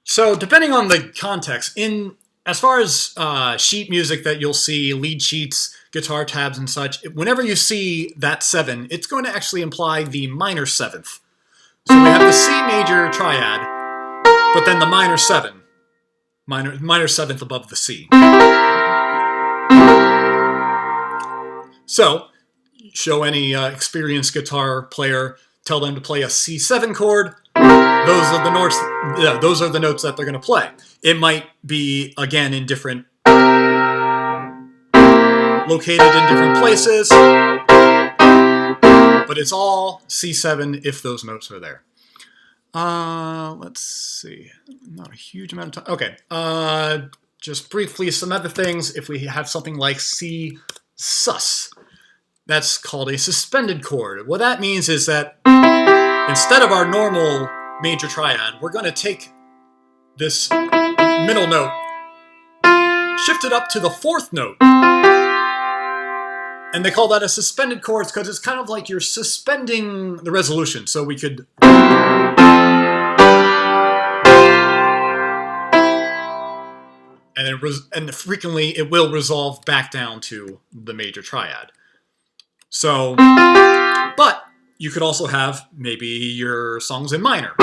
So depending on the context, as far as sheet music that you'll see, lead sheets, guitar tabs and such, whenever you see that 7, it's going to actually imply the minor 7th. So we have the C major triad, but then the minor 7, minor 7th above the C. So, show any experienced guitar player, tell them to play a C7 chord. Those are the notes. Yeah, those are the notes that they're going to play. It might be again in different, located in different places, but it's all C7 if those notes are there. Let's see. Not a huge amount of time. Okay. Just briefly, some other things. If we have something like C sus, that's called a suspended chord. What that means is that instead of our normal major triad, we're going to take this middle note, shift it up to the 4th note, and they call that a suspended chord because it's kind of like you're suspending the resolution. So we could, and frequently it will resolve back down to the major triad. So, but you could also have maybe your songs in minor.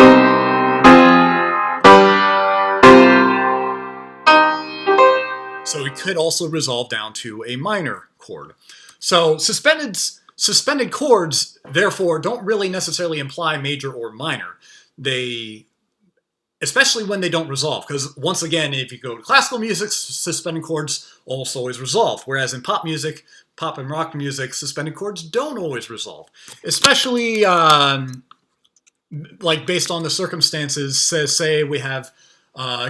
So it could also resolve down to a minor chord. So suspended chords, therefore, don't really necessarily imply major or minor. They, especially when they don't resolve, because once again, if you go to classical music, suspended chords almost always resolve, whereas in pop music, pop and rock music, suspended chords don't always resolve. Especially, like based on the circumstances, say we have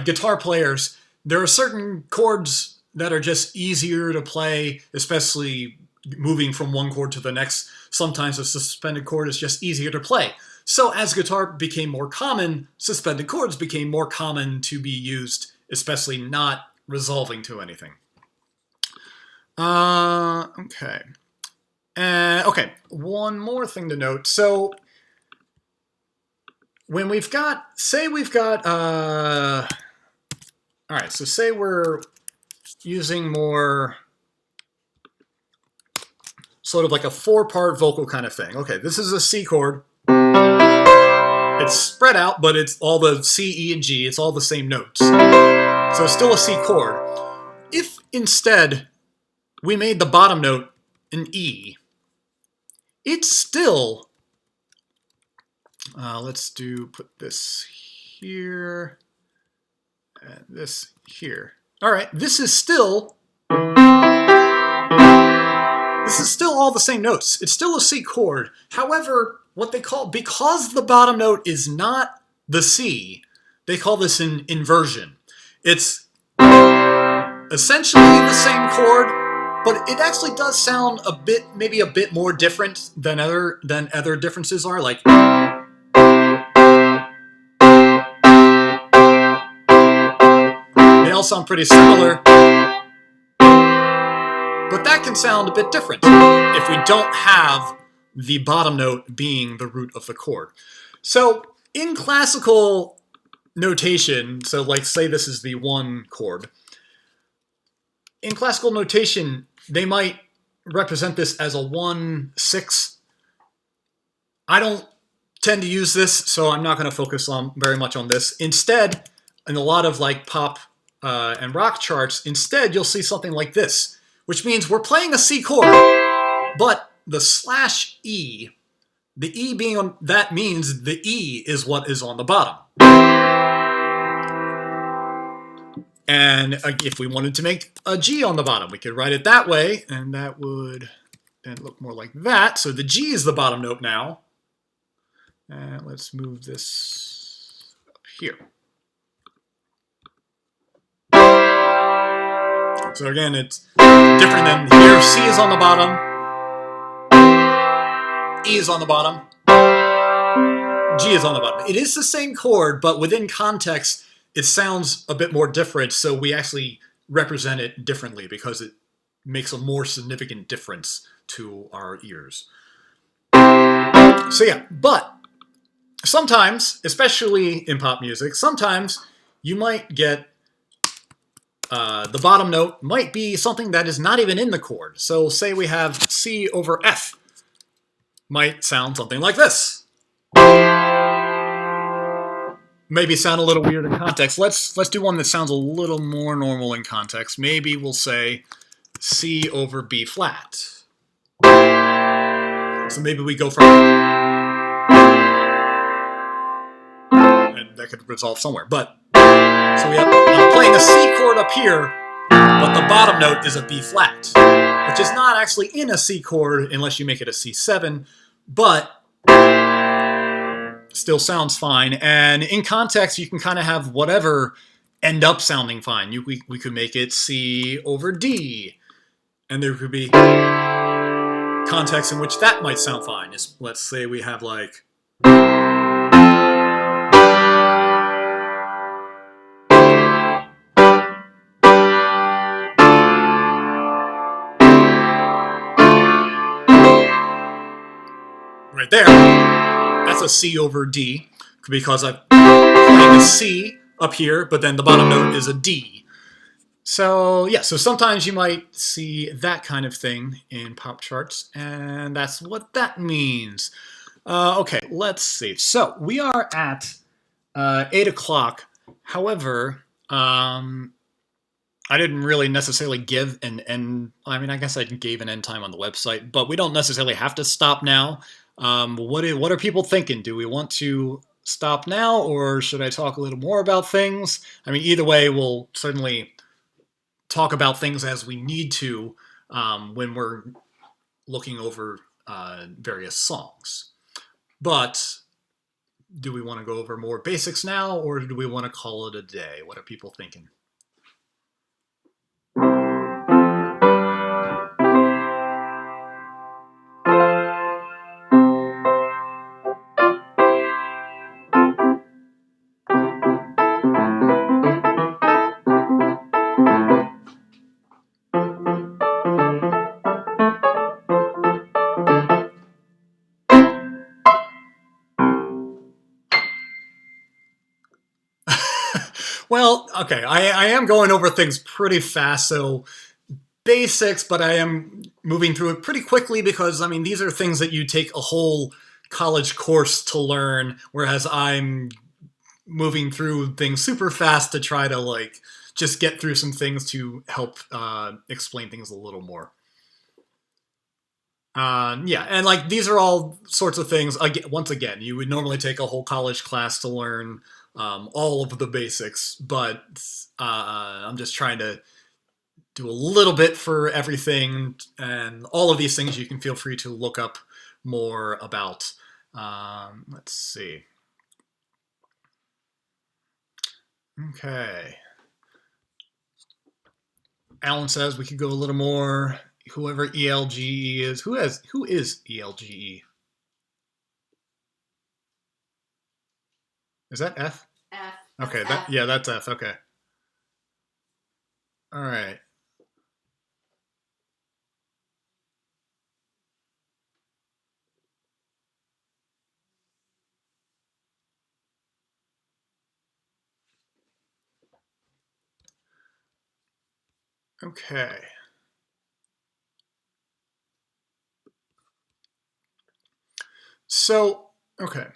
guitar players, there are certain chords that are just easier to play, especially moving from one chord to the next. Sometimes a suspended chord is just easier to play. So as guitar became more common, suspended chords became more common to be used, especially not resolving to anything. Okay. Okay, one more thing to note. So when we've got, all right, so say we're using more sort of like a 4-part vocal kind of thing. Okay, this is a C chord. It's spread out, but it's all the C, E, and G. It's all the same notes. So it's still a C chord. If instead we made the bottom note an E, it's still, let's put this here and this here. All right, this is still all the same notes. It's still a C chord. However, what they call, because the bottom note is not the C, they call this an inversion. It's essentially the same chord, but it actually does sound a bit, maybe a bit more different than other differences are. Like, they all sound pretty similar, but that can sound a bit different if we don't have the bottom note being the root of the chord. So in classical notation, so like say this is the 1 chord. In classical notation, they might represent this as a 1/6. I don't tend to use this, so I'm not going to focus on very much on this. Instead, in a lot of like pop and rock charts, instead you'll see something like this, which means we're playing a C chord, but the /E, the E being on, that means the E is what is on the bottom. And if we wanted to make a G on the bottom, we could write it that way, and that would then look more like that. So the G is the bottom note now. And let's move this up here. So again, it's different than here. C is on the bottom. E is on the bottom. G is on the bottom. It is the same chord, but within context, it sounds a bit more different. So we actually represent it differently because it makes a more significant difference to our ears. So yeah, but sometimes, especially in pop music, sometimes you might get the bottom note might be something that is not even in the chord. So say we have C over F. Might sound something like this. Maybe sound a little weird in context. Let's do one that sounds a little more normal in context. Maybe we'll say C over B flat. So maybe we go from, and that could resolve somewhere. But so I'm playing a C chord up here, but the bottom note is a B flat, which is not actually in a C chord unless you make it a C7, but still sounds fine. And in context, you can kind of have whatever end up sounding fine. We could make it C over D, and there could be contexts in which that might sound fine. Let's say we have like right there. That's a C over D because I'm playing a C up here, but then the bottom note is a D. So yeah, so sometimes you might see that kind of thing in pop charts, and that's what that means. Okay, let's see. So we are at 8 o'clock. However, I didn't really necessarily give an end. I mean, I guess I gave an end time on the website, but we don't necessarily have to stop now. What are people thinking? Do we want to stop now, or should I talk a little more about things? I mean, either way, we'll certainly talk about things as we need to when we're looking over various songs. But do we want to go over more basics now, or do we want to call it a day? What are people thinking? Well, okay, I am going over things pretty fast, so basics, but I am moving through it pretty quickly because, I mean, these are things that you take a whole college course to learn, whereas I'm moving through things super fast to try to, like, just get through some things to help explain things a little more. Yeah, and like these are all sorts of things. Once again, you would normally take a whole college class to learn all of the basics, but I'm just trying to do a little bit for everything, and all of these things you can feel free to look up more about. Let's see. Okay. Alan says we could go a little more. Whoever ELGE is, who is ELGE? Is that F? F. Okay, F. that's F. Okay. All right. Okay. So, okay.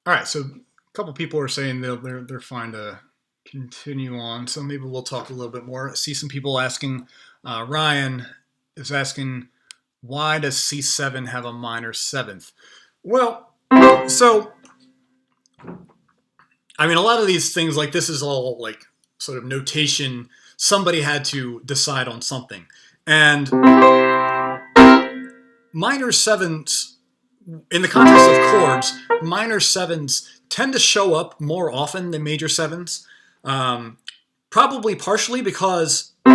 All right, so a couple people are saying they're fine to continue on, so maybe we'll talk a little bit more. I see some people asking, Ryan is asking, why does C7 have a minor seventh? Well, so, I mean, a lot of these things, like this is all like sort of notation. Somebody had to decide on something. And minor sevenths, in the context of chords, minor sevenths tend to show up more often than major sevens. Probably partially because the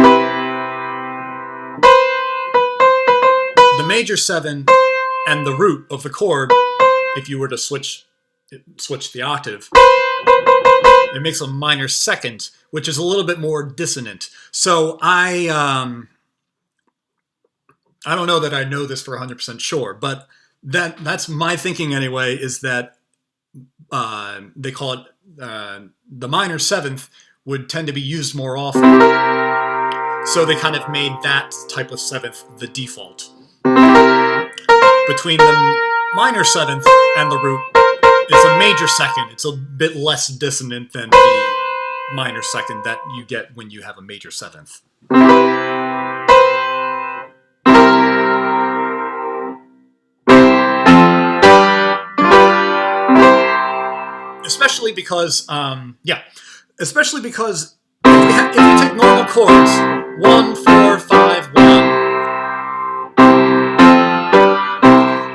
major seven and the root of the chord, if you were to switch the octave, it makes a minor second, which is a little bit more dissonant. So I don't know that I know this for 100% sure, but that's my thinking anyway, is that they call it the minor seventh would tend to be used more often. So they kind of made that type of seventh the default. Between the minor seventh and the root, it's a major second. It's a bit less dissonant than the minor second that you get when you have a major seventh. Especially because, especially because if we take normal chords, 1, 4, 5, 1,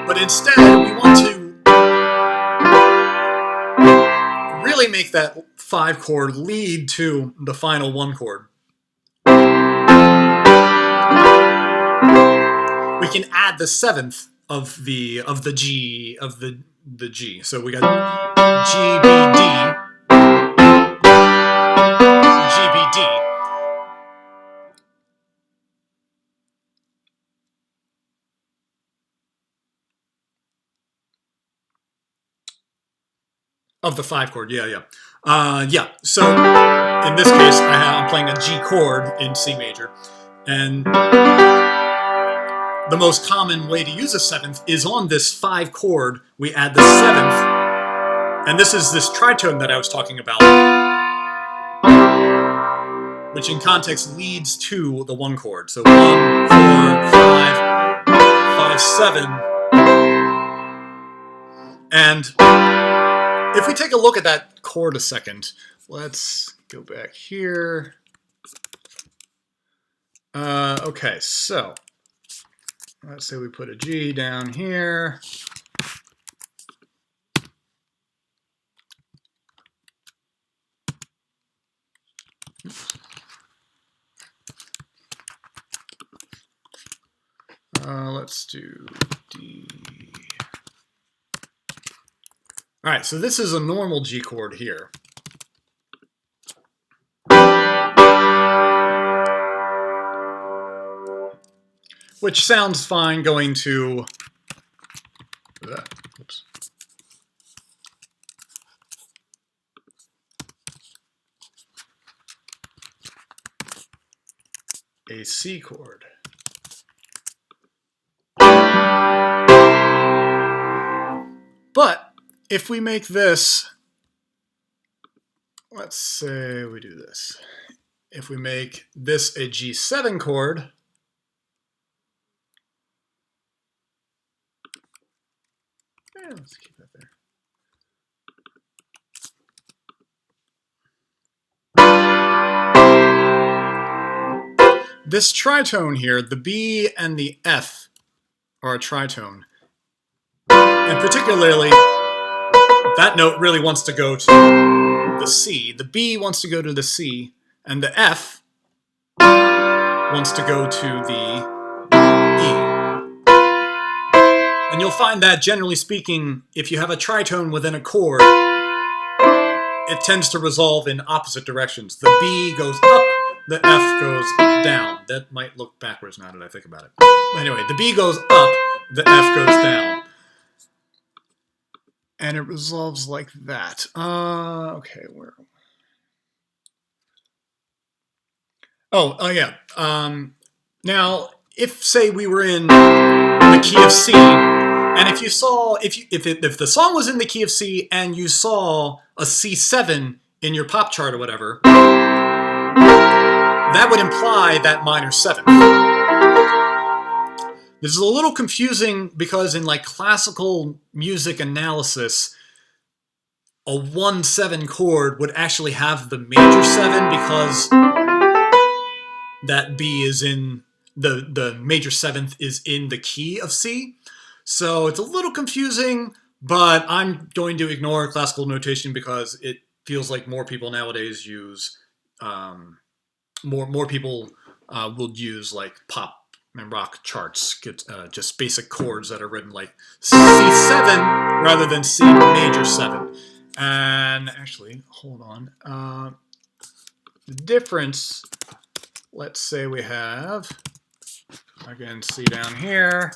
but instead we want to really make that 5 chord lead to the final 1 chord. We can add the seventh of the G of the G. So we got G B D, G B D. Of the 5 chord, yeah. So in this case, I'm playing a G chord in C major, and the most common way to use a seventh is on this 5 chord. We add the seventh, and this is this tritone that I was talking about, which in context leads to the 1 chord. So 1, 4, 5, 5, 7, and if we take a look at that chord a second, let's go back here. Okay, so let's say we put a G down here. Let's do D. All right, so this is a normal G chord here. Which sounds fine going to oops. A C chord. But if we make this, let's say we do this. If we make this a G7 chord, let's keep that there. This tritone here, the B and the F are a tritone. And particularly, that note really wants to go to the C. The B wants to go to the C, and the F wants to go to the E. And you'll find that, generally speaking, if you have a tritone within a chord, it tends to resolve in opposite directions. The B goes up, the F goes down. That might look backwards now that I think about it. But anyway, the B goes up, the F goes down. And it resolves like that. Okay, where? Oh yeah. Now, if say we were in the key of C, and if you saw if the song was in the key of C and you saw a C7 in your pop chart or whatever, that would imply that minor seventh. This is a little confusing because in like classical music analysis, a 1-7 chord would actually have the major 7 because that B is in the major 7th is in the key of C. So it's a little confusing, but I'm going to ignore classical notation because it feels like more people nowadays use more people will use like pop and rock charts, just basic chords that are written like C7 rather than C major 7. And actually, hold on. The difference, let's say we have, again, C down here.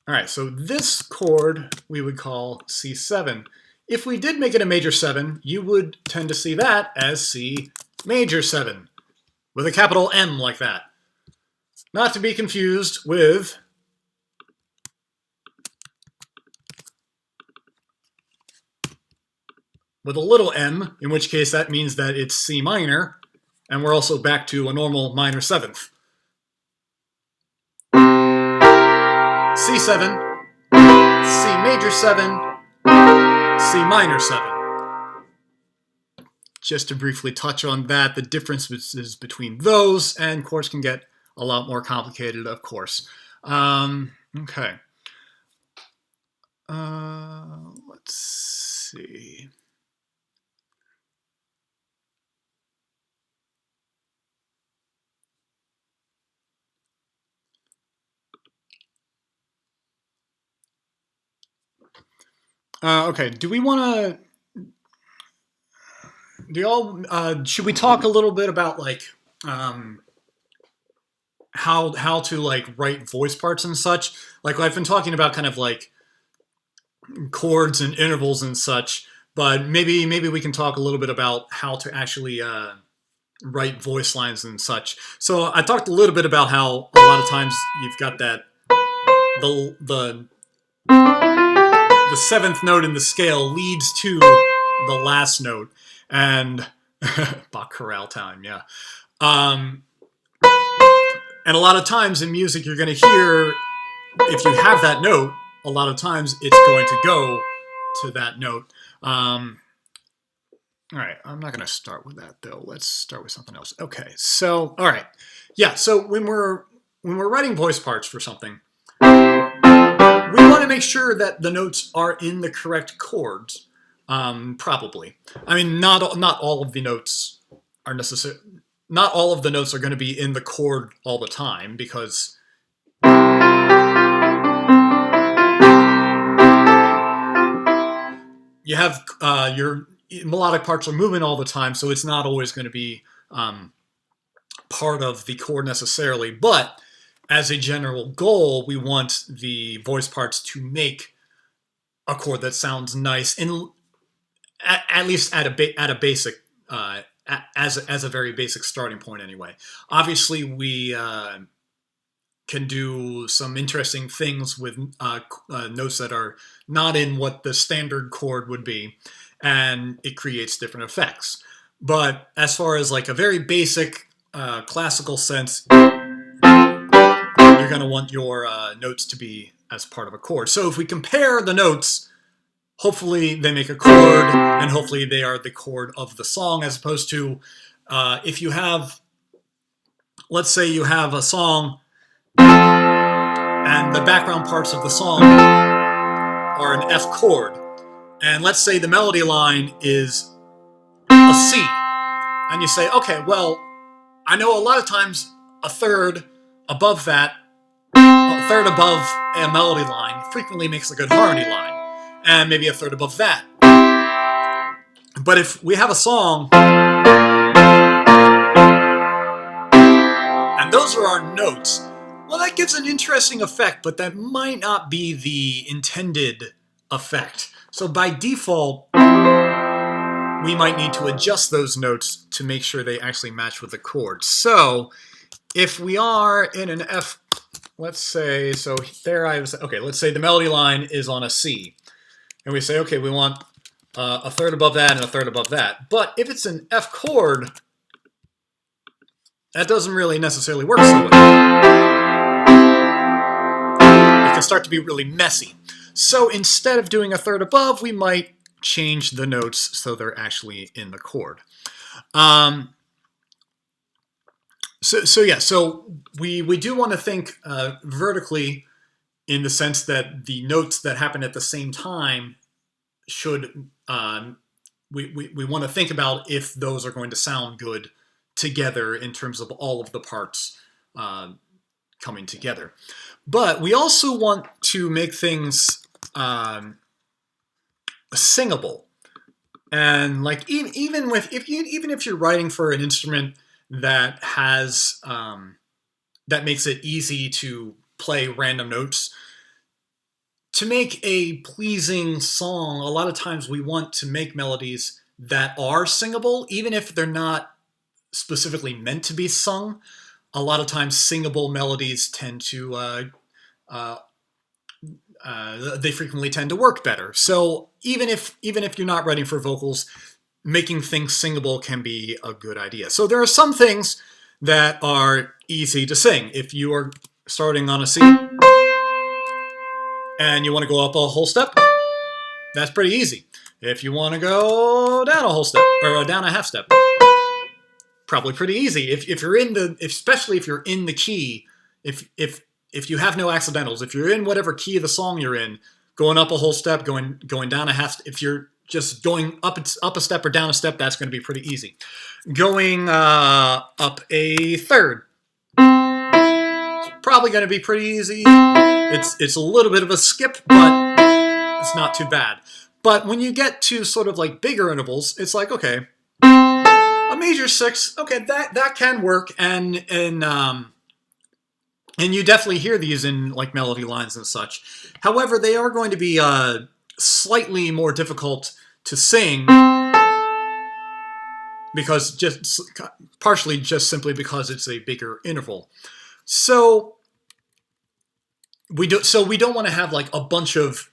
All right, so this chord we would call C7. If we did make it a major 7, you would tend to see that as C major 7, with a capital M like that. Not to be confused with a little m, in which case that means that it's C minor, and we're also back to a normal minor 7th. C7, C major 7, C minor 7. Just to briefly touch on that, the differences between those, and chords can get a lot more complicated, of course. Okay. Let's see. Okay, do we want to... Do y'all... should we talk a little bit about, like, how to, like, write voice parts and such? Like, I've been talking about kind of, like, chords and intervals and such, but maybe we can talk a little bit about how to actually write voice lines and such. So I talked a little bit about how a lot of times you've got that the 7th note in the scale leads to the last note, and Bach chorale time, yeah. And a lot of times in music you're going to hear, if you have that note, a lot of times it's going to go to that note. All right, I'm not going to start with that though. Let's start with something else. Okay, so all right, yeah. So when we're writing voice parts for something, we want to make sure that the notes are in the correct chords. Probably. I mean, not all of the notes are necessary. Not all of the notes are going to be in the chord all the time because you have your melodic parts are moving all the time, so it's not always going to be part of the chord necessarily. But as a general goal, we want the voice parts to make a chord that sounds nice, at least at a basic as a very basic starting point. Anyway, obviously we can do some interesting things with notes that are not in what the standard chord would be, and it creates different effects. But as far as like a very basic classical sense, you're going to want your notes to be as part of a chord. So if we compare the notes, hopefully they make a chord, and hopefully they are the chord of the song, as opposed to if you have, let's say you have a song and the background parts of the song are an F chord, and let's say the melody line is a C, and you say, okay, well, I know a lot of times a third above that, a third above a melody line frequently makes a good harmony line, and maybe a third above that. But if we have a song and those are our notes, Well, that gives an interesting effect, but that might not be the intended effect. So by default, we might need to adjust those notes to make sure they actually match with the chord. So if we are in an F, let's say, so there I was, okay, let's say the melody line is on a C. And we say, okay, we want a third above that and a third above that. But if it's an F chord, that doesn't really necessarily work so well. It can start to be really messy. So instead of doing a third above, we might change the notes so they're actually in the chord. So we do want to think vertically in the sense that the notes that happen at the same time should, we want to think about if those are going to sound good together in terms of all of the parts coming together. But we also want to make things singable. And like even if you're writing for an instrument that has that makes it easy to play random notes, to make a pleasing song, a lot of times we want to make melodies that are singable, even if they're not specifically meant to be sung. A lot of times singable melodies tend to they frequently tend to work better. So even if you're not writing for vocals, making things singable can be a good idea. So there are some things that are easy to sing. If you are starting on a C and you want to go up a whole step, that's pretty easy. If you want to go down a whole step or down a half step, probably pretty easy. If you're in the, especially if you're in the key, if you have no accidentals, if you're in whatever key of the song you're in, going up a whole step, going down a half, if you're just going up a step or down a step, that's going to be pretty easy. Going up a third, probably going to be pretty easy. It's a little bit of a skip, but it's not too bad. But when you get to sort of like bigger intervals, it's like, okay, a major six, okay, that can work, and you definitely hear these in like melody lines and such. However, they are going to be slightly more difficult to sing because partially just simply because it's a bigger interval. So we don't want to have like a bunch of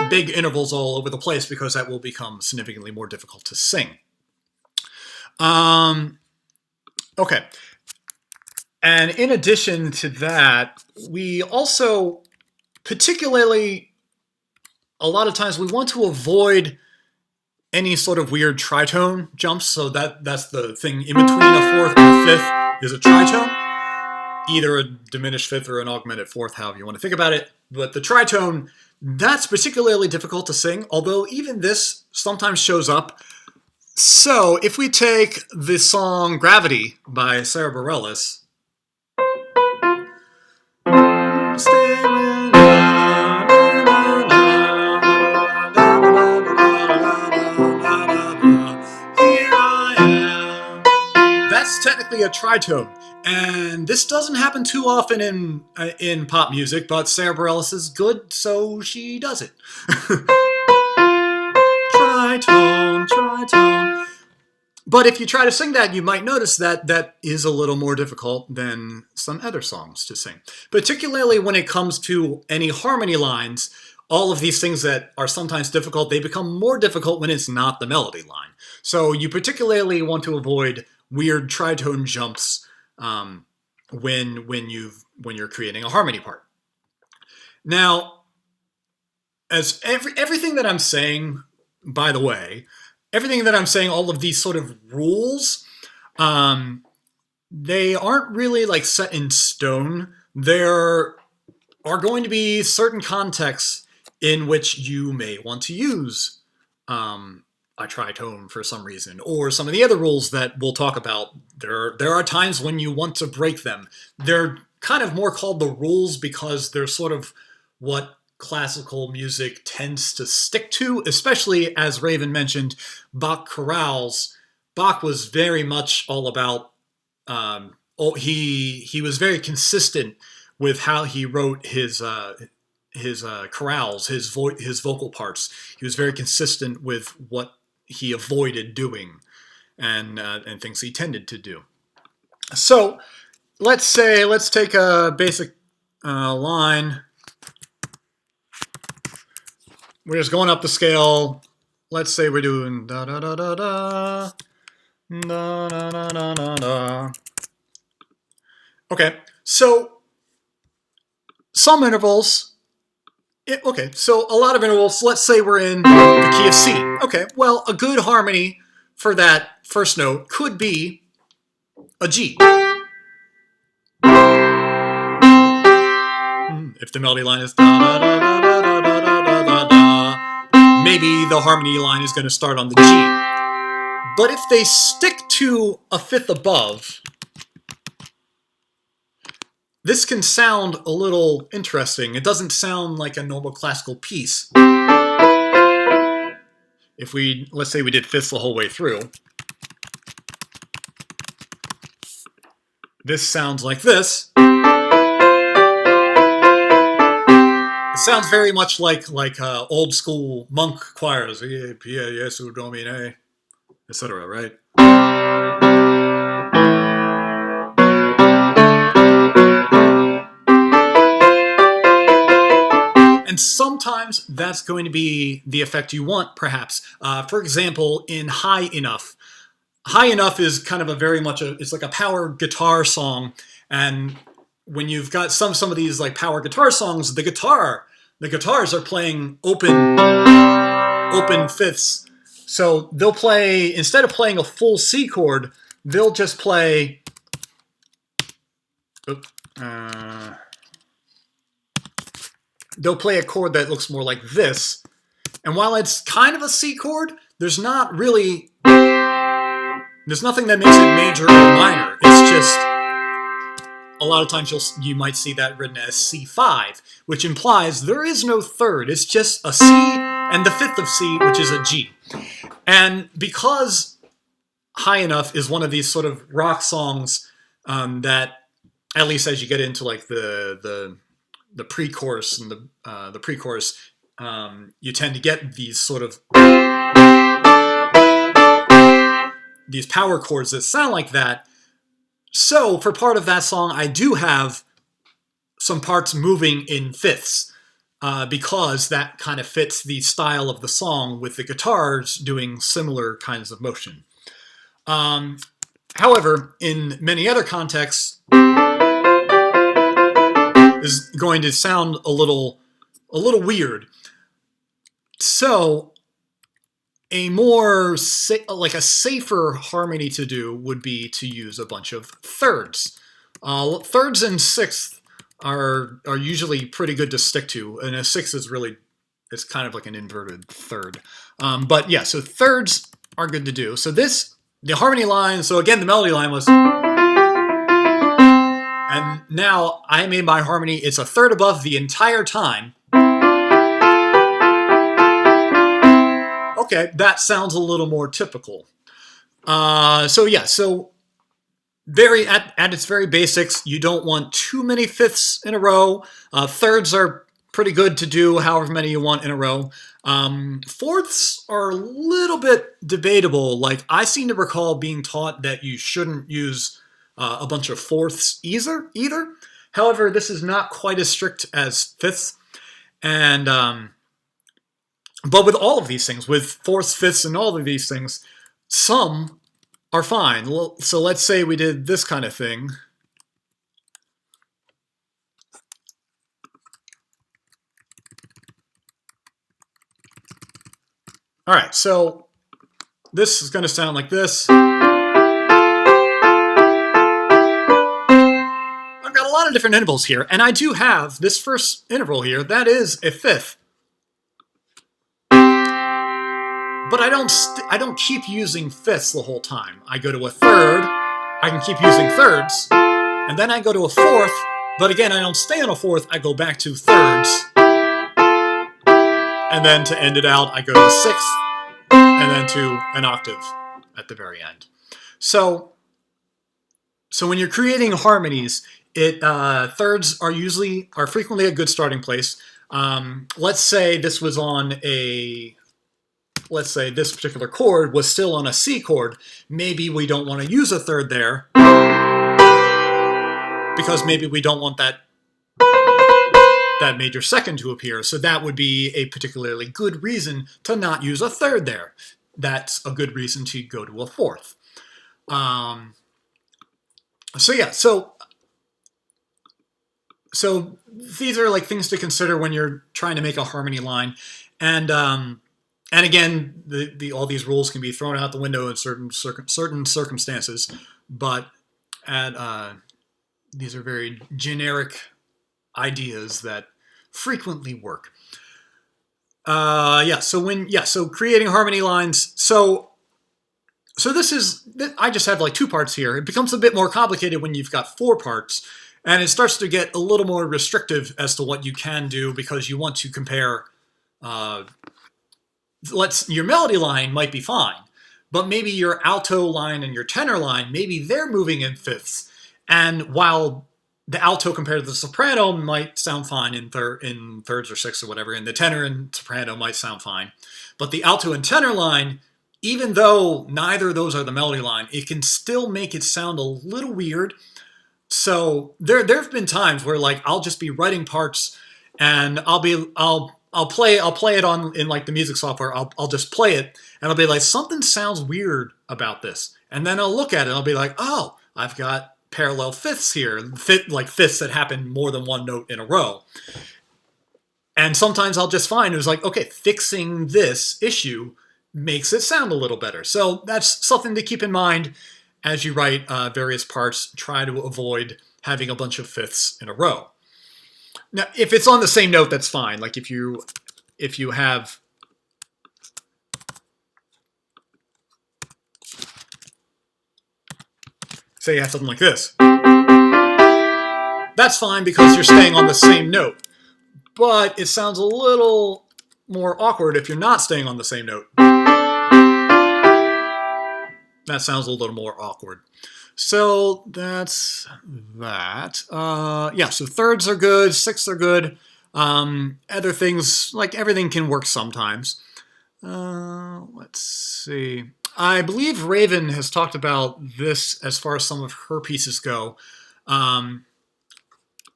big intervals all over the place because that will become significantly more difficult to sing. Okay. And in addition to that, we also, particularly a lot of times, we want to avoid any sort of weird tritone jumps. So that's the thing in between a fourth and a fifth is a tritone. Either a diminished fifth or an augmented fourth, however you want to think about it. But the tritone, that's particularly difficult to sing, although even this sometimes shows up. So if we take the song Gravity by Sarah Bareilles, that's technically a tritone, and this doesn't happen too often in pop music, but Sarah Bareilles is good, so she does it. Tritone, tritone. But if you try to sing that, you might notice that that is a little more difficult than some other songs to sing. Particularly when it comes to any harmony lines, all of these things that are sometimes difficult, they become more difficult when it's not the melody line. So you particularly want to avoid weird tritone jumps when you're creating a harmony part. Now, as everything that I'm saying, by the way, everything that I'm saying, all of these sort of rules, they aren't really like set in stone. There are going to be certain contexts in which you may want to use a tritone for some reason, or some of the other rules that we'll talk about. There are times when you want to break them. They're kind of more called the rules because they're sort of what classical music tends to stick to, especially as Raven mentioned, Bach chorales. Bach was very much all about, he was very consistent with how he wrote his chorales, his vocal parts. He was very consistent with what he avoided doing and things he tended to do. So let's take a basic line. We're just going up the scale. Let's say we're doing da da da da da da da da da da da. Okay, so some intervals. Okay, so a lot of intervals. Let's say we're in the key of C. Okay, well, a good harmony for that first note could be a G. If the melody line is da da da da da da da da da da, maybe the harmony line is going to start on the G. But if they stick to a fifth above, this can sound a little interesting. It doesn't sound like a normal classical piece. If let's say we did fifths the whole way through, this sounds like this. It sounds very much like old school monk choirs, Jesu Domine, etc. Right? And sometimes that's going to be the effect you want, perhaps. For example, in High Enough. High Enough is kind of it's like a power guitar song, and when you've got some of these like power guitar songs, the guitars are playing open fifths. So they'll play, instead of playing a full C chord, they'll just play they'll play a chord that looks more like this. And while it's kind of a C chord, there's nothing that makes it major or minor. It's just, a lot of times you might see that written as C5, which implies there is no third. It's just a C and the fifth of C, which is a G. And because High Enough is one of these sort of rock songs that, at least as you get into like the pre-chorus and the pre-chorus, you tend to get these sort of these power chords that sound like that. So for part of that song, I do have some parts moving in fifths because that kind of fits the style of the song with the guitars doing similar kinds of motion. However, in many other contexts, is going to sound a little weird. So a more like a safer harmony to do would be to use a bunch of thirds. Thirds and sixths are usually pretty good to stick to, and a sixth is it's kind of like an inverted third. But yeah, so thirds are good to do. So the harmony line. So again, the melody line was, and now I made my harmony. It's a third above the entire time. Okay, that sounds a little more typical. So yeah, so at its very basics, you don't want too many fifths in a row. Thirds are pretty good to do however many you want in a row. Fourths are a little bit debatable. Like, I seem to recall being taught that you shouldn't use a bunch of fourths either. However, this is not quite as strict as fifths. And but with all of these things, with fourths, fifths, and all of these things, some are fine. So let's say we did this kind of thing. All right, so this is going to sound like this. I've got a lot of different intervals here, and I do have this first interval here. That is a fifth. But I don't keep using fifths the whole time. I go to a third, I can keep using thirds, and then I go to a fourth, but again, I don't stay on a fourth, I go back to thirds, and then to end it out, I go to a sixth, and then to an octave at the very end. So when you're creating harmonies, Thirds are frequently a good starting place. Let's say this was on a let's say this particular chord was still on a C chord. Maybe we don't want to use a third there because maybe we don't want that major second to appear. So that would be a particularly good reason to not use a third there. That's a good reason to go to a fourth. So yeah, so these are like things to consider when you're trying to make a harmony line, and again, all these rules can be thrown out the window in certain circumstances, but these are very generic ideas that frequently work. So creating harmony lines. So I just have like 2 parts here. It becomes a bit more complicated when you've got 4 parts, and it starts to get a little more restrictive as to what you can do because you want to compare. Your melody line might be fine, but maybe your alto line and your tenor line, maybe they're moving in fifths, and while the alto compared to the soprano might sound fine in thirds or sixths or whatever, and the tenor and soprano might sound fine, but the alto and tenor line, even though neither of those are the melody line, it can still make it sound a little weird. So there have been times where like I'll just be writing parts and I'll play it on in like the music software. I'll just play it and I'll be like, something sounds weird about this, and then I'll look at it and I'll be like, oh, I've got parallel fifths here, like fifths that happen more than one note in a row. And sometimes I'll just find it was like, okay, fixing this issue makes it sound a little better. So that's something to keep in mind as you write various parts. Try to avoid having a bunch of fifths in a row. Now, if it's on the same note, that's fine. Like if you have, say you have something like this, that's fine because you're staying on the same note. But it sounds a little more awkward if you're not staying on the same note. That sounds a little more awkward. So that's that. So thirds are good, sixths are good. Other things, like everything can work sometimes. Let's see. I believe Raven has talked about this as far as some of her pieces go.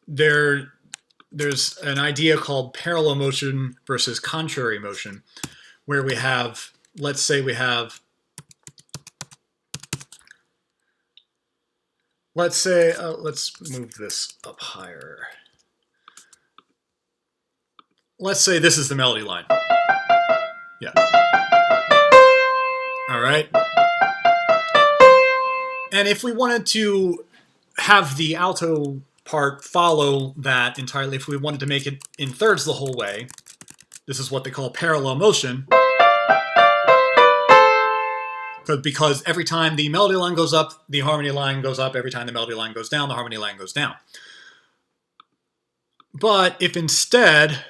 There's an idea called parallel motion versus contrary motion, where we have, let's move this up higher. Let's say this is the melody line. Yeah. All right. And if we wanted to have the alto part follow that entirely, if we wanted to make it in thirds the whole way, this is what they call parallel motion. Because every time the melody line goes up, the harmony line goes up. Every time the melody line goes down, the harmony line goes down. But if instead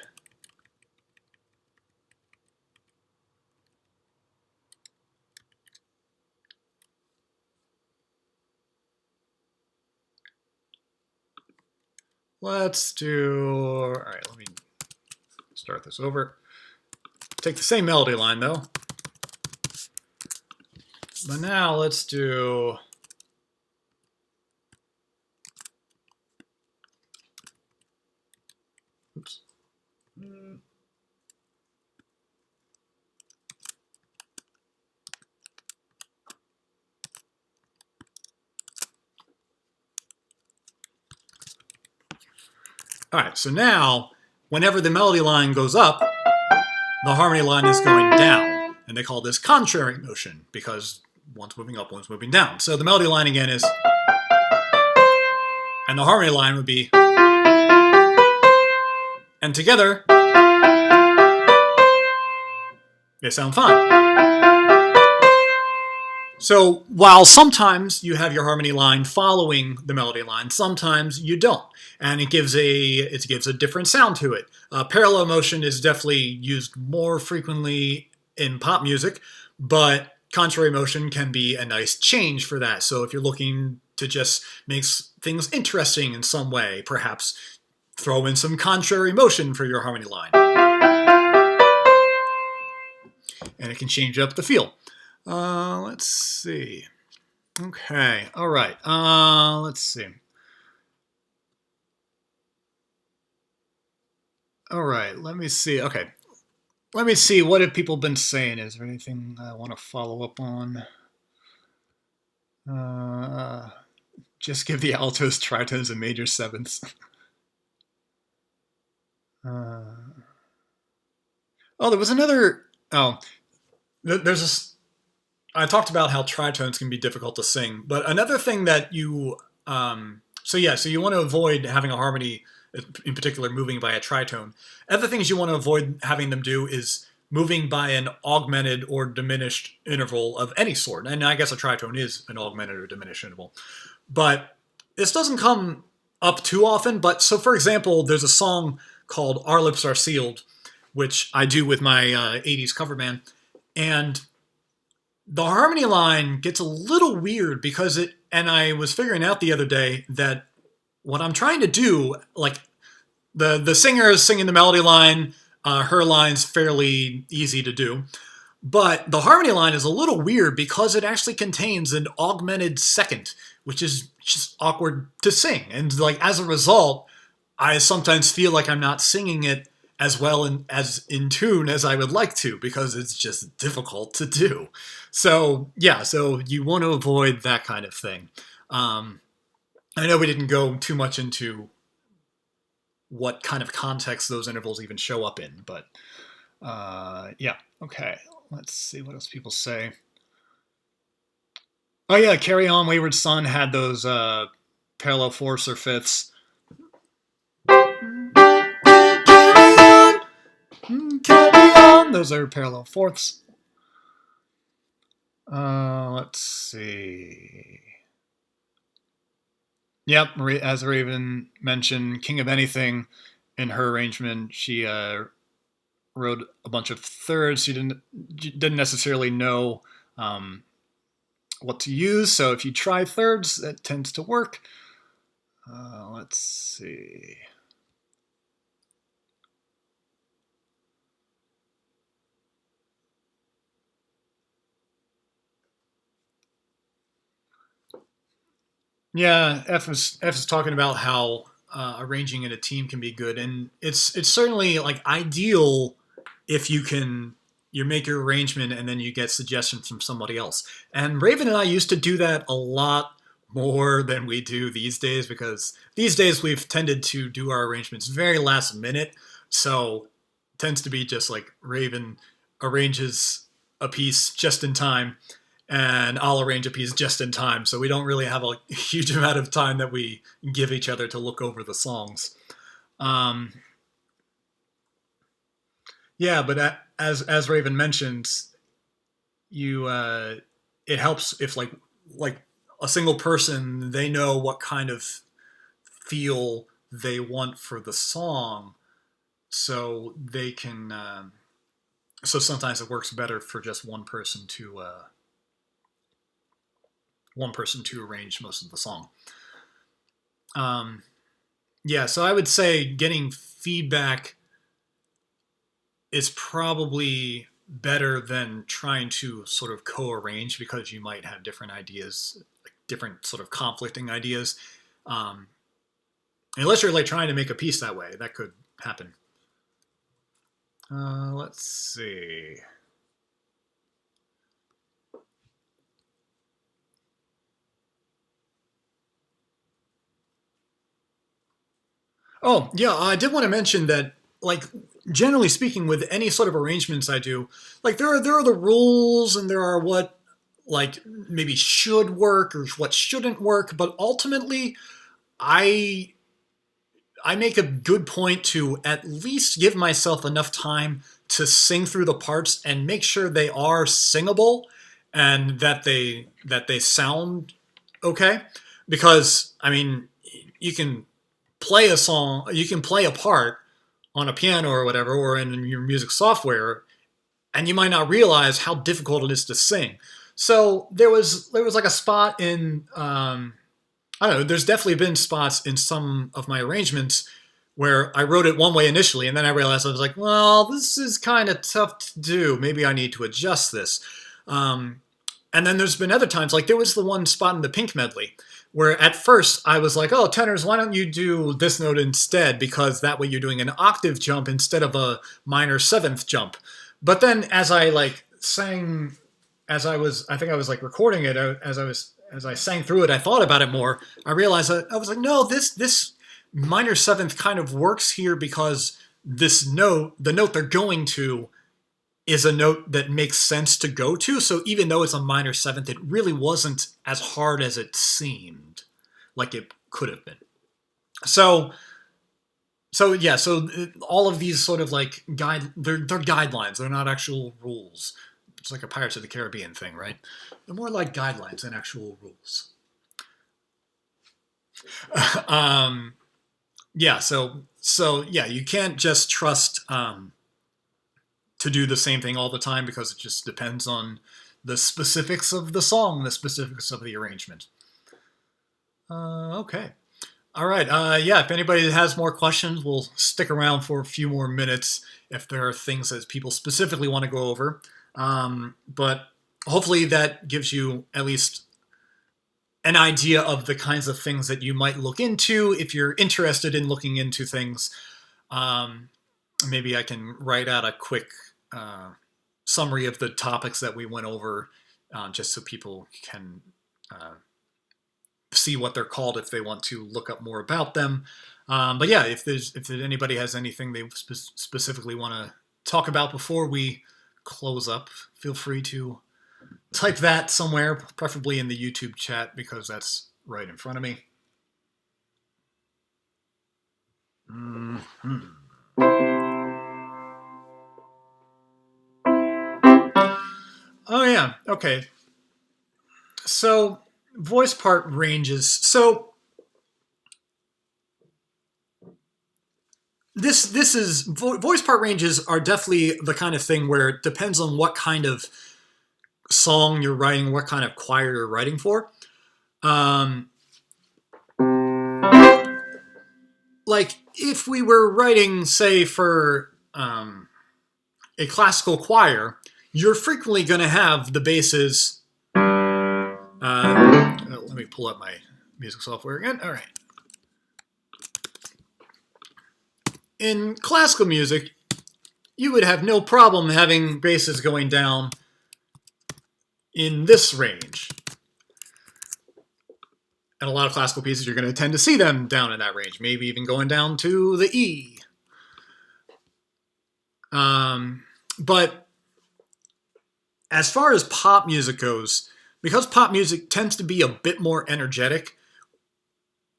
let's do, all right, let me start this over. Take the same melody line though. But now let's do, oops. All right, so now whenever the melody line goes up, the harmony line is going down. And they call this contrary motion because one's moving up, one's moving down. So the melody line again is, and the harmony line would be, and together they sound fine. So while sometimes you have your harmony line following the melody line, sometimes you don't, and it gives a different sound to it. Parallel motion is definitely used more frequently in pop music, but contrary motion can be a nice change for that. So if you're looking to just make things interesting in some way, perhaps throw in some contrary motion for your harmony line. And it can change up the feel. Let's see. Okay, all right. Let's see. All right, let me see. Okay, let me see. What have people been saying? Is there anything I want to follow up on? Just give the altos, tritones, and major sevenths. Oh, there was another. Oh, there's this. I talked about how tritones can be difficult to sing, but another thing that you. So you want to avoid having a harmony, in particular, moving by a tritone. Other things you want to avoid having them do is moving by an augmented or diminished interval of any sort. And I guess a tritone is an augmented or diminished interval. But this doesn't come up too often. But so, for example, there's a song called Our Lips Are Sealed, which I do with my 80s cover band. And the harmony line gets a little weird because and I was figuring out the other day that what I'm trying to do, like the singer is singing the melody line, her line's fairly easy to do. But the harmony line is a little weird because it actually contains an augmented second, which is just awkward to sing. And like as a result, I sometimes feel like I'm not singing it as well as in tune as I would like to because it's just difficult to do. So so you want to avoid that kind of thing. I know we didn't go too much into what kind of context those intervals even show up in, but okay. Let's see what else people say. Oh yeah, Carry On Wayward Son had those parallel fourths or fifths. Carry on. Those are parallel fourths. Let's see. Yep, as Raven mentioned, King of Anything, in her arrangement, she wrote a bunch of thirds. She didn't necessarily know what to use, so if you try thirds, that tends to work. Let's see. Yeah, F is talking about how arranging in a team can be good, and it's certainly like ideal if you make your arrangement and then you get suggestions from somebody else. And Raven and I used to do that a lot more than we do these days because these days we've tended to do our arrangements very last minute, so it tends to be just like Raven arranges a piece just in time and I'll arrange a piece just in time. So we don't really have a huge amount of time that we give each other to look over the songs. But as Raven mentioned, it helps if like a single person, they know what kind of feel they want for the song, so they can. So sometimes it works better for just one person to arrange most of the song. So I would say getting feedback is probably better than trying to sort of co-arrange because you might have different ideas, different sort of conflicting ideas. Unless you're like trying to make a piece that way, that could happen. Let's see. Oh, yeah, I did want to mention that, like, generally speaking, with any sort of arrangements I do, like, there are the rules and there are what, like, maybe should work or what shouldn't work, but ultimately, I make a good point to at least give myself enough time to sing through the parts and make sure they are singable and that they sound okay. Because, I mean, you can play a song, you can play a part on a piano or whatever, or in your music software, and you might not realize how difficult it is to sing. So there was like a spot in I don't know. There's definitely been spots in some of my arrangements where I wrote it one way initially, and then I realized I was like, well, this is kind of tough to do. Maybe I need to adjust this. And then there's been other times, like there was the one spot in the Pink medley where at first I was like, oh, tenors, why don't you do this note instead? Because that way you're doing an octave jump instead of a minor seventh jump. But then as I like sang, I think I was like recording it as I sang through it, I thought about it more. I realized I was like, no, this minor seventh kind of works here because this note, the note they're going to, is a note that makes sense to go to. So even though it's a minor seventh, it really wasn't as hard as it seemed like it could have been. So yeah, so all of these sort of like they're guidelines. They're not actual rules. It's like a Pirates of the Caribbean thing, right? They're more like guidelines than actual rules. Yeah, so yeah, you can't just trust to do the same thing all the time because it just depends on the specifics of the song, the specifics of the arrangement. Okay. All right. Yeah, if anybody has more questions, we'll stick around for a few more minutes if there are things that people specifically want to go over. But hopefully that gives you at least an idea of the kinds of things that you might look into if you're interested in looking into things. Maybe I can write out a quick summary of the topics that we went over just so people can see what they're called if they want to look up more about them. But yeah, if anybody has anything they specifically want to talk about before we close up, feel free to type that somewhere, preferably in the YouTube chat because that's right in front of me. Mm-hmm. Oh yeah, okay. So voice part ranges. So this is voice part ranges are definitely the kind of thing where it depends on what kind of song you're writing, what kind of choir you're writing for. Like if we were writing, say, for a classical choir, you're frequently going to have the basses. Let me pull up my music software again. All right. In classical music, you would have no problem having basses going down in this range. And a lot of classical pieces, you're going to tend to see them down in that range, maybe even going down to the E. But as far as pop music goes, because pop music tends to be a bit more energetic,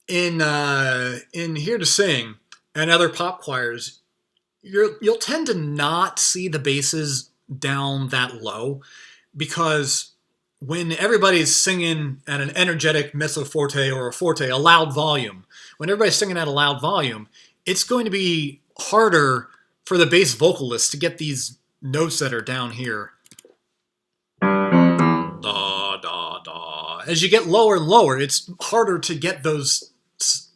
in Here to Sing and other pop choirs, you'll tend to not see the basses down that low because when everybody's singing at an energetic mezzo forte or a forte, a loud volume, when everybody's singing at a loud volume, it's going to be harder for the bass vocalist to get these notes that are down here. Da, da, da. As you get lower and lower, it's harder to get those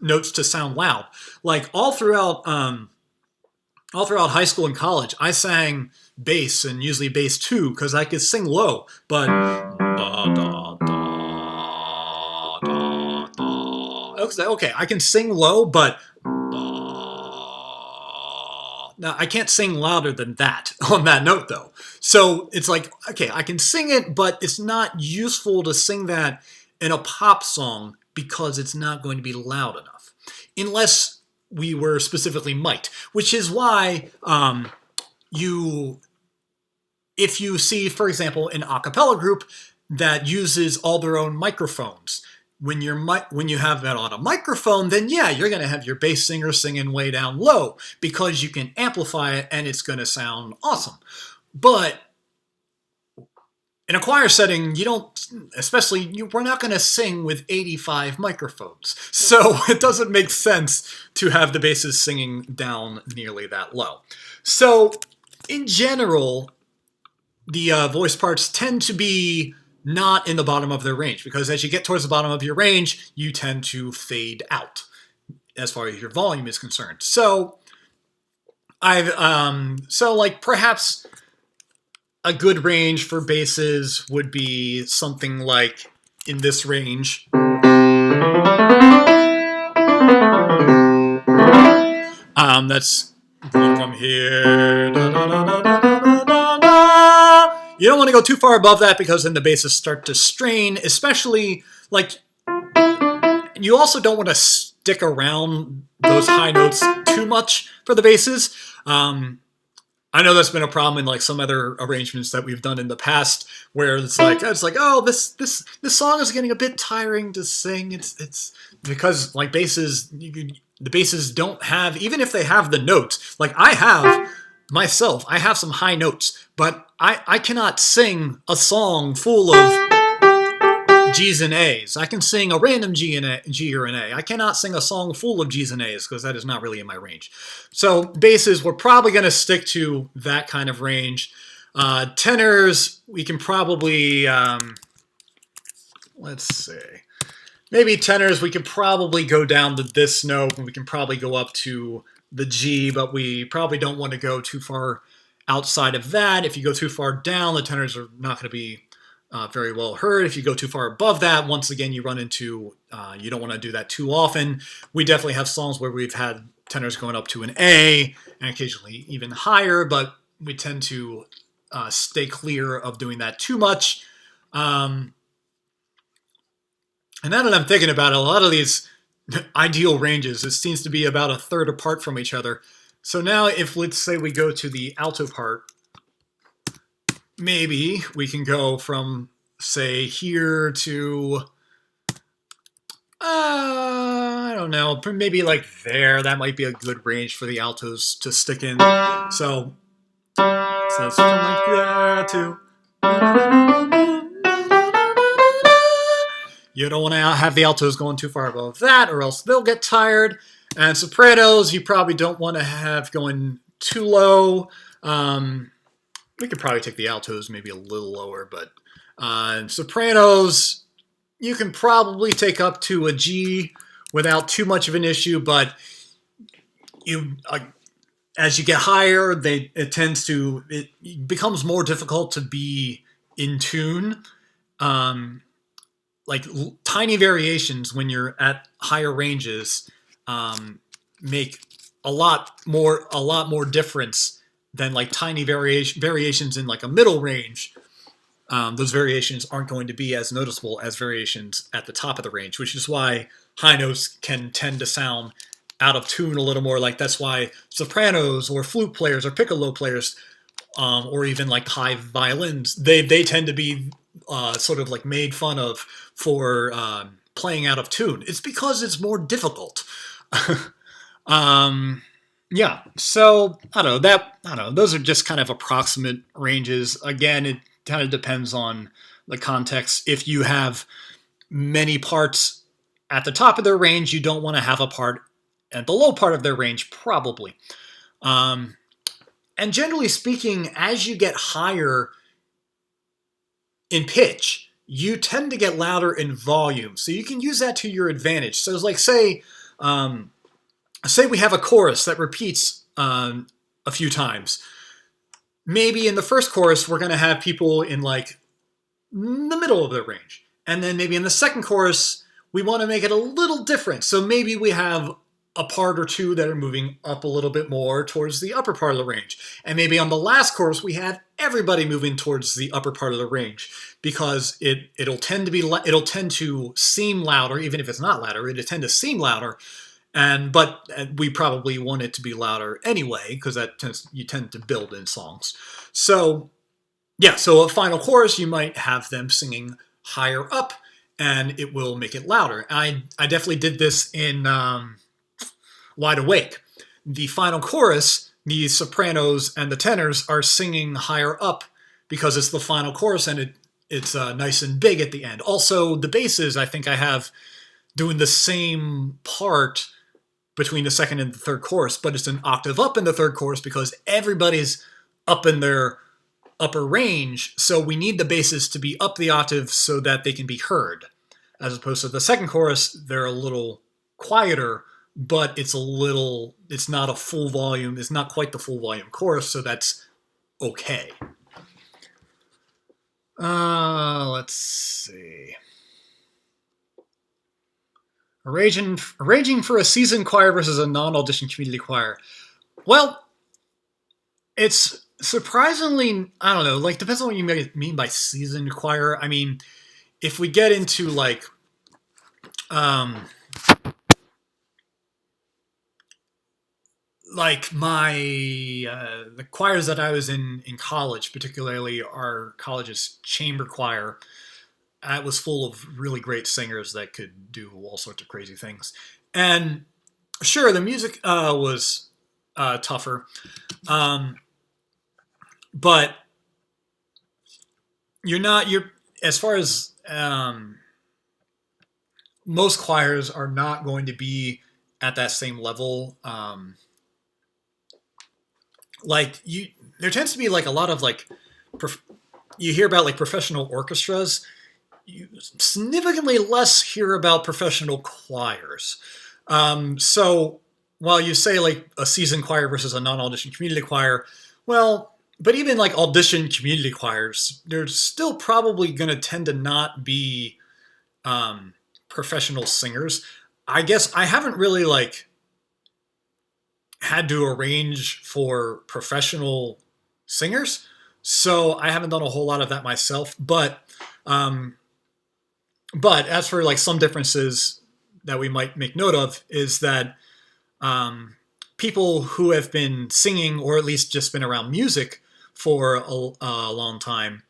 notes to sound loud. Like all throughout high school and college, I sang bass and usually bass 2 because I could sing low, but da, da, da, da, da. Okay, I can sing low, but now I can't sing louder than that on that note though. So it's like, okay, I can sing it, but it's not useful to sing that in a pop song because it's not going to be loud enough. Unless we were specifically mic'd, which is why if you see, for example, an a cappella group that uses all their own microphones, when you have that on a microphone, then yeah, you're going to have your bass singer singing way down low because you can amplify it and it's going to sound awesome. But in a choir setting, we're not going to sing with 85 microphones. So it doesn't make sense to have the basses singing down nearly that low. So in general, the voice parts tend to be not in the bottom of their range, because as you get towards the bottom of your range, you tend to fade out as far as your volume is concerned. So like perhaps a good range for basses would be something like in this range. That's going from here. Da, da, da, da, da, da, da. You don't want to go too far above that, because then the basses start to strain, especially like you also don't want to stick around those high notes too much for the basses. I know that's been a problem in like some other arrangements that we've done in the past, where it's like oh, this song is getting a bit tiring to sing. It's because like basses, the basses don't have, even if they have the notes. Like I have some high notes, but I cannot sing a song full of G's and A's. I can sing a random G or an A. I cannot sing a song full of G's and A's, because that is not really in my range. So basses, we're probably going to stick to that kind of range. Tenors, we can probably, let's see. Maybe tenors, we could probably go down to this note, and we can probably go up to the G, but we probably don't want to go too far outside of that. If you go too far down, the tenors are not going to be very well heard. If you go too far above that, once again, you run into, you don't want to do that too often. We definitely have songs where we've had tenors going up to an A, and occasionally even higher, but we tend to stay clear of doing that too much. And now that I'm thinking about it, a lot of these ideal ranges, it seems to be about a third apart from each other. So now if, let's say, we go to the alto part, maybe we can go from, say, here to, I don't know, maybe like there. That might be a good range for the altos to stick in. So it's from like there to. You don't want to have the altos going too far above that, or else they'll get tired. And sopranos, you probably don't want to have going too low. We could probably take the altos maybe a little lower, but sopranos, you can probably take up to a G without too much of an issue, but as you get higher, it becomes more difficult to be in tune. Like tiny variations when you're at higher ranges make a lot more difference than like tiny variations in like a middle range. Those variations aren't going to be as noticeable as variations at the top of the range, which is why high notes can tend to sound out of tune a little more. Like that's why sopranos or flute players or piccolo players, or even like high violins, they tend to be sort of like made fun of for playing out of tune. It's because it's more difficult. Yeah, so I don't know. Those are just kind of approximate ranges. Again, it kind of depends on the context. If you have many parts at the top of their range, you don't want to have a part at the low part of their range, probably. And generally speaking, as you get higher in pitch, you tend to get louder in volume. So you can use that to your advantage. So it's like, say we have a chorus that repeats a few times. Maybe in the first chorus, we're going to have people in like the middle of their range. And then maybe in the second chorus, we want to make it a little different. So maybe we have a part or two that are moving up a little bit more towards the upper part of the range. And maybe on the last chorus, we have everybody moving towards the upper part of the range, because it'll tend to seem louder, even if it's not louder. It'll tend to seem louder, but we probably want it to be louder anyway, because you tend to build in songs. So yeah, so a final chorus, you might have them singing higher up, and it will make it louder. I definitely did this in Wide Awake. The final chorus, the sopranos and the tenors are singing higher up because it's the final chorus, and it's nice and big at the end. Also, the basses, I think I have doing the same part between the second and the third chorus, but it's an octave up in the third chorus because everybody's up in their upper range, so we need the basses to be up the octave so that they can be heard. As opposed to the second chorus, they're a little quieter, but it's not a full volume, it's not quite the full volume chorus, so that's okay. Let's see. Arranging for a seasoned choir versus a non-audition community choir. Well, it's surprisingly, I don't know, like, depends on what you mean by seasoned choir. I mean, if we get into like my the choirs that I was in college, particularly our college's chamber choir, it was full of really great singers that could do all sorts of crazy things. And sure, the music was tougher, um, but you're as far as most choirs are not going to be at that same level. Like you, there tends to be like a lot of like you hear about like professional orchestras. You significantly less hear about professional choirs. So while you say like a seasoned choir versus a non-audition community choir, well, but even like audition community choirs, they're still probably going to tend to not be professional singers. I guess I haven't really like had to arrange for professional singers, so I haven't done a whole lot of that myself. Um, but as for like some differences that we might make note of is that people who have been singing or at least just been around music for a long time,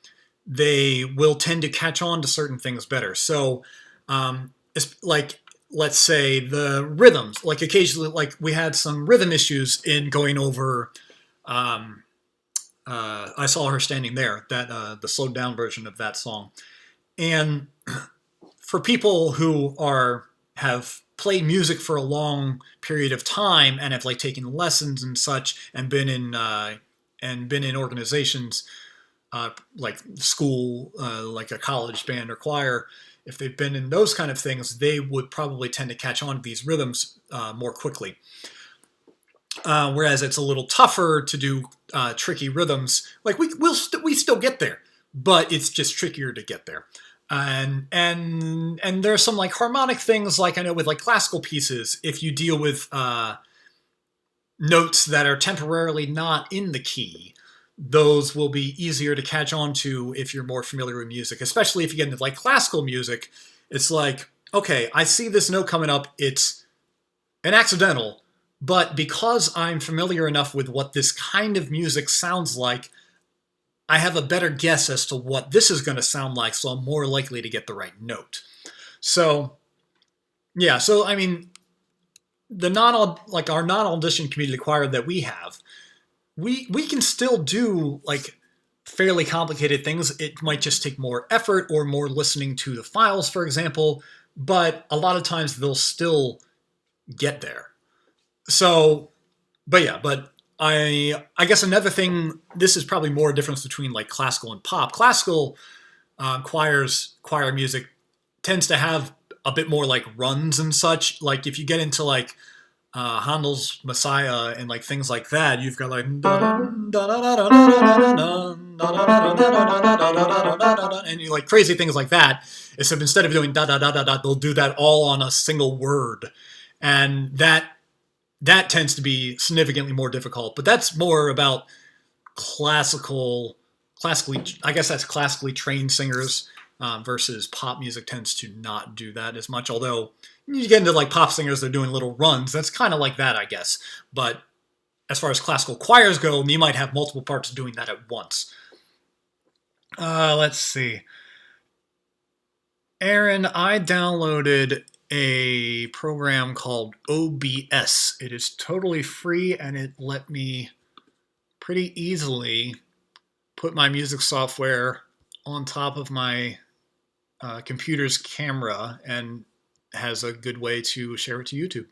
they will tend to catch on to certain things better. So it's like, let's say the rhythms, like occasionally, like we had some rhythm issues in going over I Saw Her Standing There, that the slowed down version of that song. And for people who have played music for a long period of time and have like taken lessons and such and been in organizations like school, like a college band or choir, if they've been in those kind of things, they would probably tend to catch on to these rhythms more quickly. Whereas it's a little tougher to do tricky rhythms. Like we still get there, but it's just trickier to get there. And there's some like harmonic things, like I know with like classical pieces, if you deal with notes that are temporarily not in the key, those will be easier to catch on to if you're more familiar with music, especially if you get into like classical music. It's like, okay, I see this note coming up, it's an accidental, but because I'm familiar enough with what this kind of music sounds like, I have a better guess as to what this is going to sound like, so I'm more likely to get the right note. So, yeah, so I mean, our non-audition community choir that we have, we can still do like fairly complicated things. It might just take more effort or more listening to the files, for example, but a lot of times they'll still get there. So, but yeah, but I guess another thing, this is probably more a difference between like classical and pop. Classical choir music tends to have a bit more like runs and such. Like if you get into like Handel's Messiah and like things like that, you've got like and you like crazy things like that. Except instead of doing da da da da da, they'll do that all on a single word, and that tends to be significantly more difficult. But that's more about classically, I guess that's classically trained singers versus pop music tends to not do that as much. Although you get into like pop singers, they're doing little runs. That's kind of like that, I guess. But as far as classical choirs go, you might have multiple parts doing that at once. Let's see. Aaron, I downloaded a program called OBS. It is totally free and it let me pretty easily put my music software on top of my computer's camera and has a good way to share it to YouTube.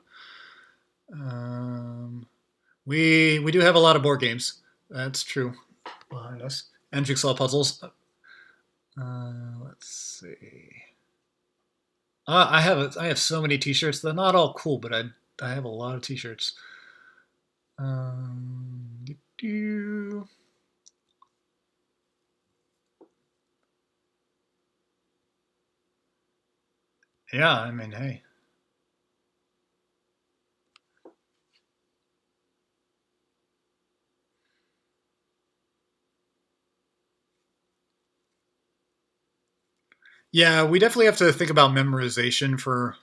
We do have a lot of board games. That's true behind us. and jigsaw puzzles. Let's see. I have so many T-shirts. They're not all cool, but I have a lot of T-shirts. Do-do. Yeah, I mean, hey. Yeah, we definitely have to think about memorization for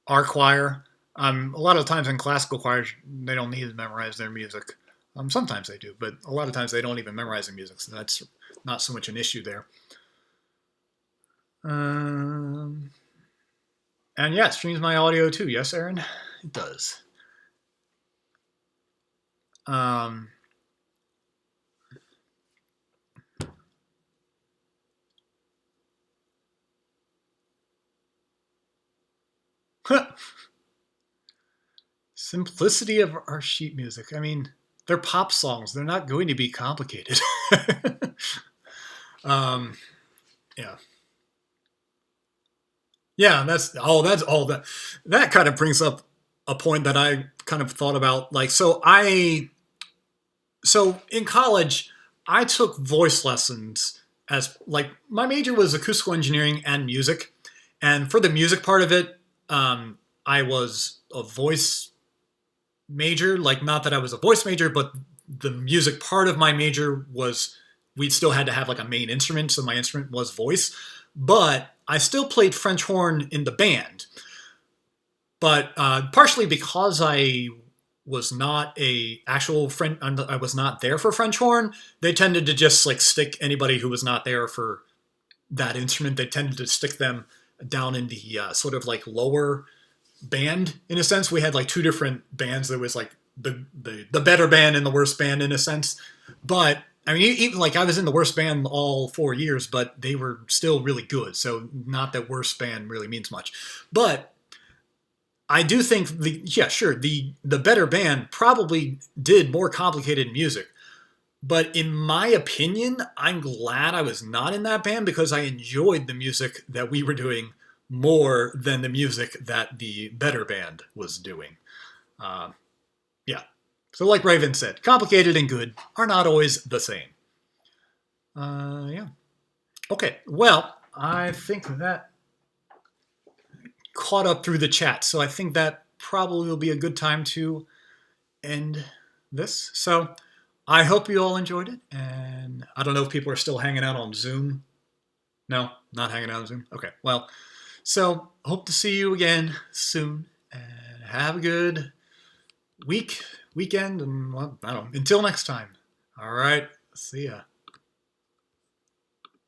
our choir. A lot of times in classical choirs, they don't need to memorize their music. Sometimes they do, but a lot of times they don't even memorize the music, so that's not so much an issue there. Um, and yeah, it streams my audio too. Yes, Aaron, it does. Um, simplicity of our sheet music. I mean, they're pop songs. They're not going to be complicated. um, yeah. Yeah, that's all that that kind of brings up a point that I kind of thought about. Like, so in college, I took voice lessons as like my major was acoustical engineering and music, and for the music part of it, I was a voice major. Like, not that I was a voice major, but the music part of my major was we still had to have like a main instrument, so my instrument was voice, but I still played French horn in the band. But partially because I was not a actual French, I was not there for French horn. They tended to just like stick anybody who was not there for that instrument. They tended to stick them down in the sort of like lower band in a sense. We had like two different bands. There was like the better band and the worst band in a sense. But I mean, even like I was in the worst band all 4 years, but they were still really good. So not that worst band really means much, but I do think the better band probably did more complicated music. But in my opinion, I'm glad I was not in that band because I enjoyed the music that we were doing more than the music that the better band was doing. Uh, yeah. So, like Raven said, complicated and good are not always the same. Yeah. Okay. Well, I think that caught up through the chat. So I think that probably will be a good time to end this. So I hope you all enjoyed it. And I don't know if people are still hanging out on Zoom. No, not hanging out on Zoom. Okay. Well, so hope to see you again soon. And have a good weekend, and well, I don't know. Until next time. All right. See ya.